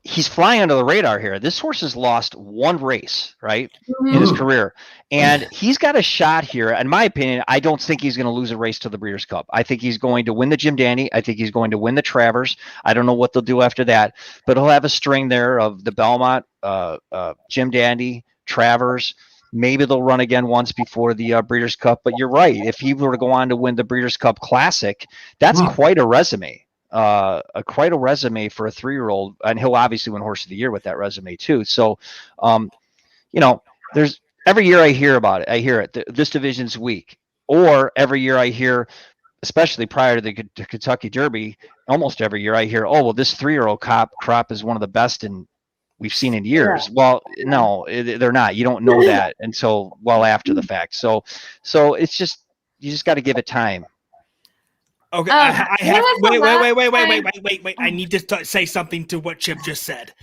he's flying under the radar here. This horse has lost one race, right, in his career. And he's got a shot here. In my opinion, I don't think he's going to lose a race to the Breeders' Cup. I think he's going to win the Jim Dandy. I think he's going to win the Travers. I don't know what they'll do after that, but he'll have a string there of the Belmont, Jim Dandy, Travers. Maybe they'll run again once before the Breeders' Cup. But you're right. If he were to go on to win the Breeders' Cup Classic, that's quite a resume. Quite a resume for a 3-year-old, and he'll obviously win Horse of the Year with that resume too. So, there's every year I hear about it. I hear it. This division's weak, or every year I hear, especially prior to the Kentucky Derby, almost every year I hear, oh well, this 3-year-old crop is one of the best we've seen in years. Yeah. Well, no, they're not. You don't know that until well after the fact. So it's just you just got to give it time. Okay, I have wait. I need to say something to what Chip just said.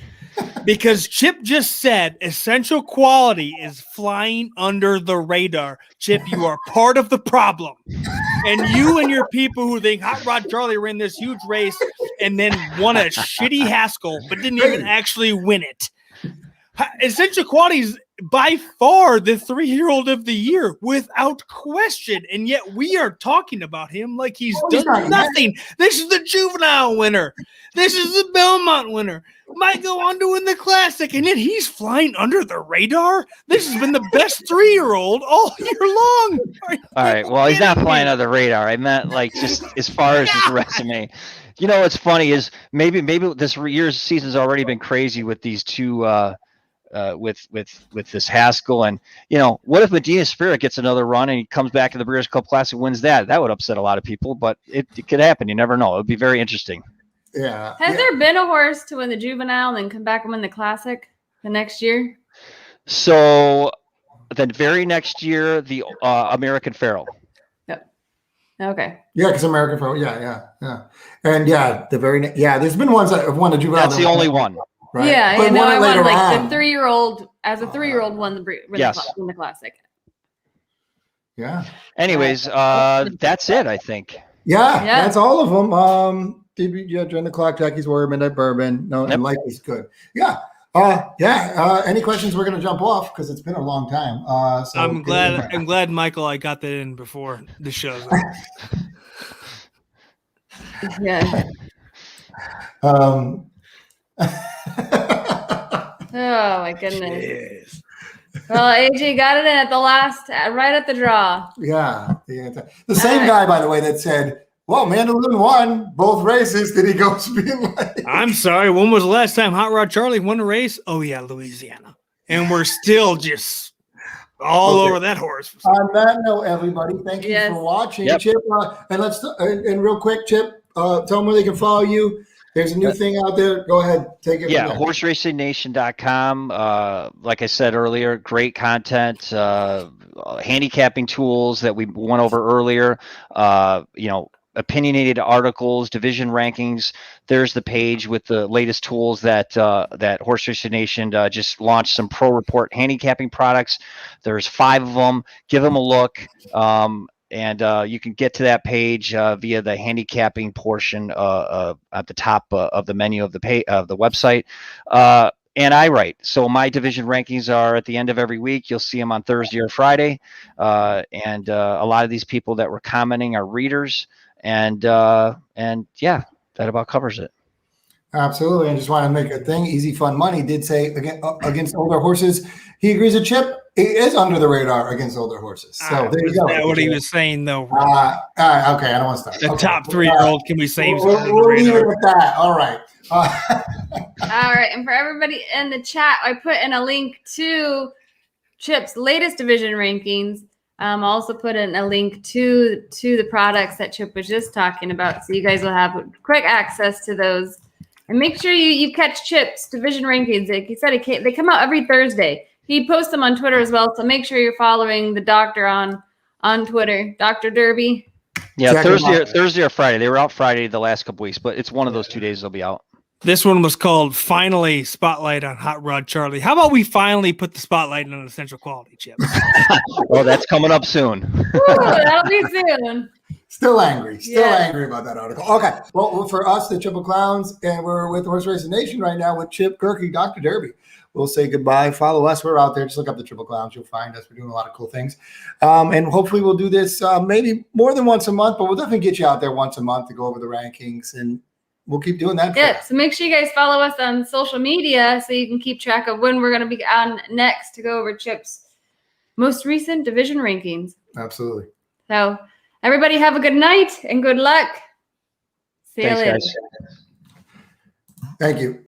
Because Chip just said essential quality is flying under the radar. Chip, you are part of the problem. And you and your people who think Hot Rod Charlie ran this huge race and then won a shitty Haskell, but didn't even actually win it. Essential quality is by far the 3-year-old of the year, without question. And yet we are talking about him like he's done nothing. This is the juvenile winner. This is the Belmont winner. Might go on to win the Classic, and yet he's flying under the radar. This has been the best 3-year-old all year long. All right. Well, he's not flying under the radar. I meant like just as far as his resume. You know what's funny is maybe this year's season's already been crazy with these two with this Haskell, and what if Medina Spirit gets another run and he comes back in the Breeders' Cup Classic and wins that? That would upset a lot of people, but it could happen. You never know. It would be very interesting. Yeah. Has there been a horse to win the juvenile and then come back and win the Classic the next year? So the very next year, the American Pharoah. Yep. Okay. Yeah, because American Pharoah. Yeah. And there's been ones that have won the juvenile. That's the only one. Right? Yeah, I won like the 3-year-old as a 3-year-old won the Classic. Yeah. Anyways, that's it, I think. Yeah, that's all of them. DB Join the Clock, Jackie's Warrior, Midnight Bourbon. No, and life is good. Yeah. Any questions? We're gonna jump off because it's been a long time. So I'm glad, Michael, I got that in before the show. Yeah. Oh my goodness. Well, AJ got it in at the last, right at the draw. Yeah. The same guy, by the way, that said, well, Mandaloon won both races. Did he go being like? I'm sorry. When was the last time Hot Rod Charlie won a race? Oh, yeah, Louisiana. And we're still just all over that horse. On that note, everybody, thank you for watching. Yep. Chip, and real quick, Chip, tell them where they can follow you. There's a new thing out there. Go ahead. Take it. Yeah, HorseRacingNation.com. Like I said earlier, great content, handicapping tools that we went over earlier, opinionated articles, division rankings. There's the page with the latest tools that Horse Racing Nation just launched some Pro Report handicapping products. There's 5 of them. Give them a look. And you can get to that page via the handicapping portion at the top of the menu of the website. And I write. So my division rankings are at the end of every week. You'll see them on Thursday or Friday. And a lot of these people that were commenting are readers. And that about covers it. Absolutely. I just want to make a thing. Easy Fun Money did say against older horses, he agrees with Chip. It is under the radar against older horses. So there you go. That's what he was saying, though. Okay, I don't want to start. The top 3-year-old, can we say? We'll leave it with that. All right. All right. And for everybody in the chat, I put in a link to Chip's latest division rankings. I also put in a link to the products that Chip was just talking about. So you guys will have quick access to those And make sure you catch Chip's division rankings. Like he said, they come out every Thursday. He posts them on Twitter as well. So make sure you're following the doctor on Twitter, Dr. Derby. Yeah, Check 'em out. Thursday or Friday. They were out Friday the last couple weeks, but it's one of those 2 days they'll be out. This one was called Finally Spotlight on Hot Rod Charlie. How about we finally put the spotlight on Essential Quality, Chip? Well, that's coming up soon. Ooh, that'll be soon. Still angry. Still Yeah. angry about that article. Okay. Well, for us, the Triple Clowns, and we're with Horse Racing Nation right now with Chip, Gehrke, Dr. Derby. We'll say goodbye. Follow us. We're out there. Just look up the Triple Clowns. You'll find us. We're doing a lot of cool things. And hopefully we'll do this maybe more than once a month, but we'll definitely get you out there once a month to go over the rankings, and we'll keep doing that. Yeah, so make sure you guys follow us on social media so you can keep track of when we're going to be on next to go over Chip's most recent division rankings. Absolutely. So everybody have a good night and good luck. See you Thanks, later. guys. Thank you.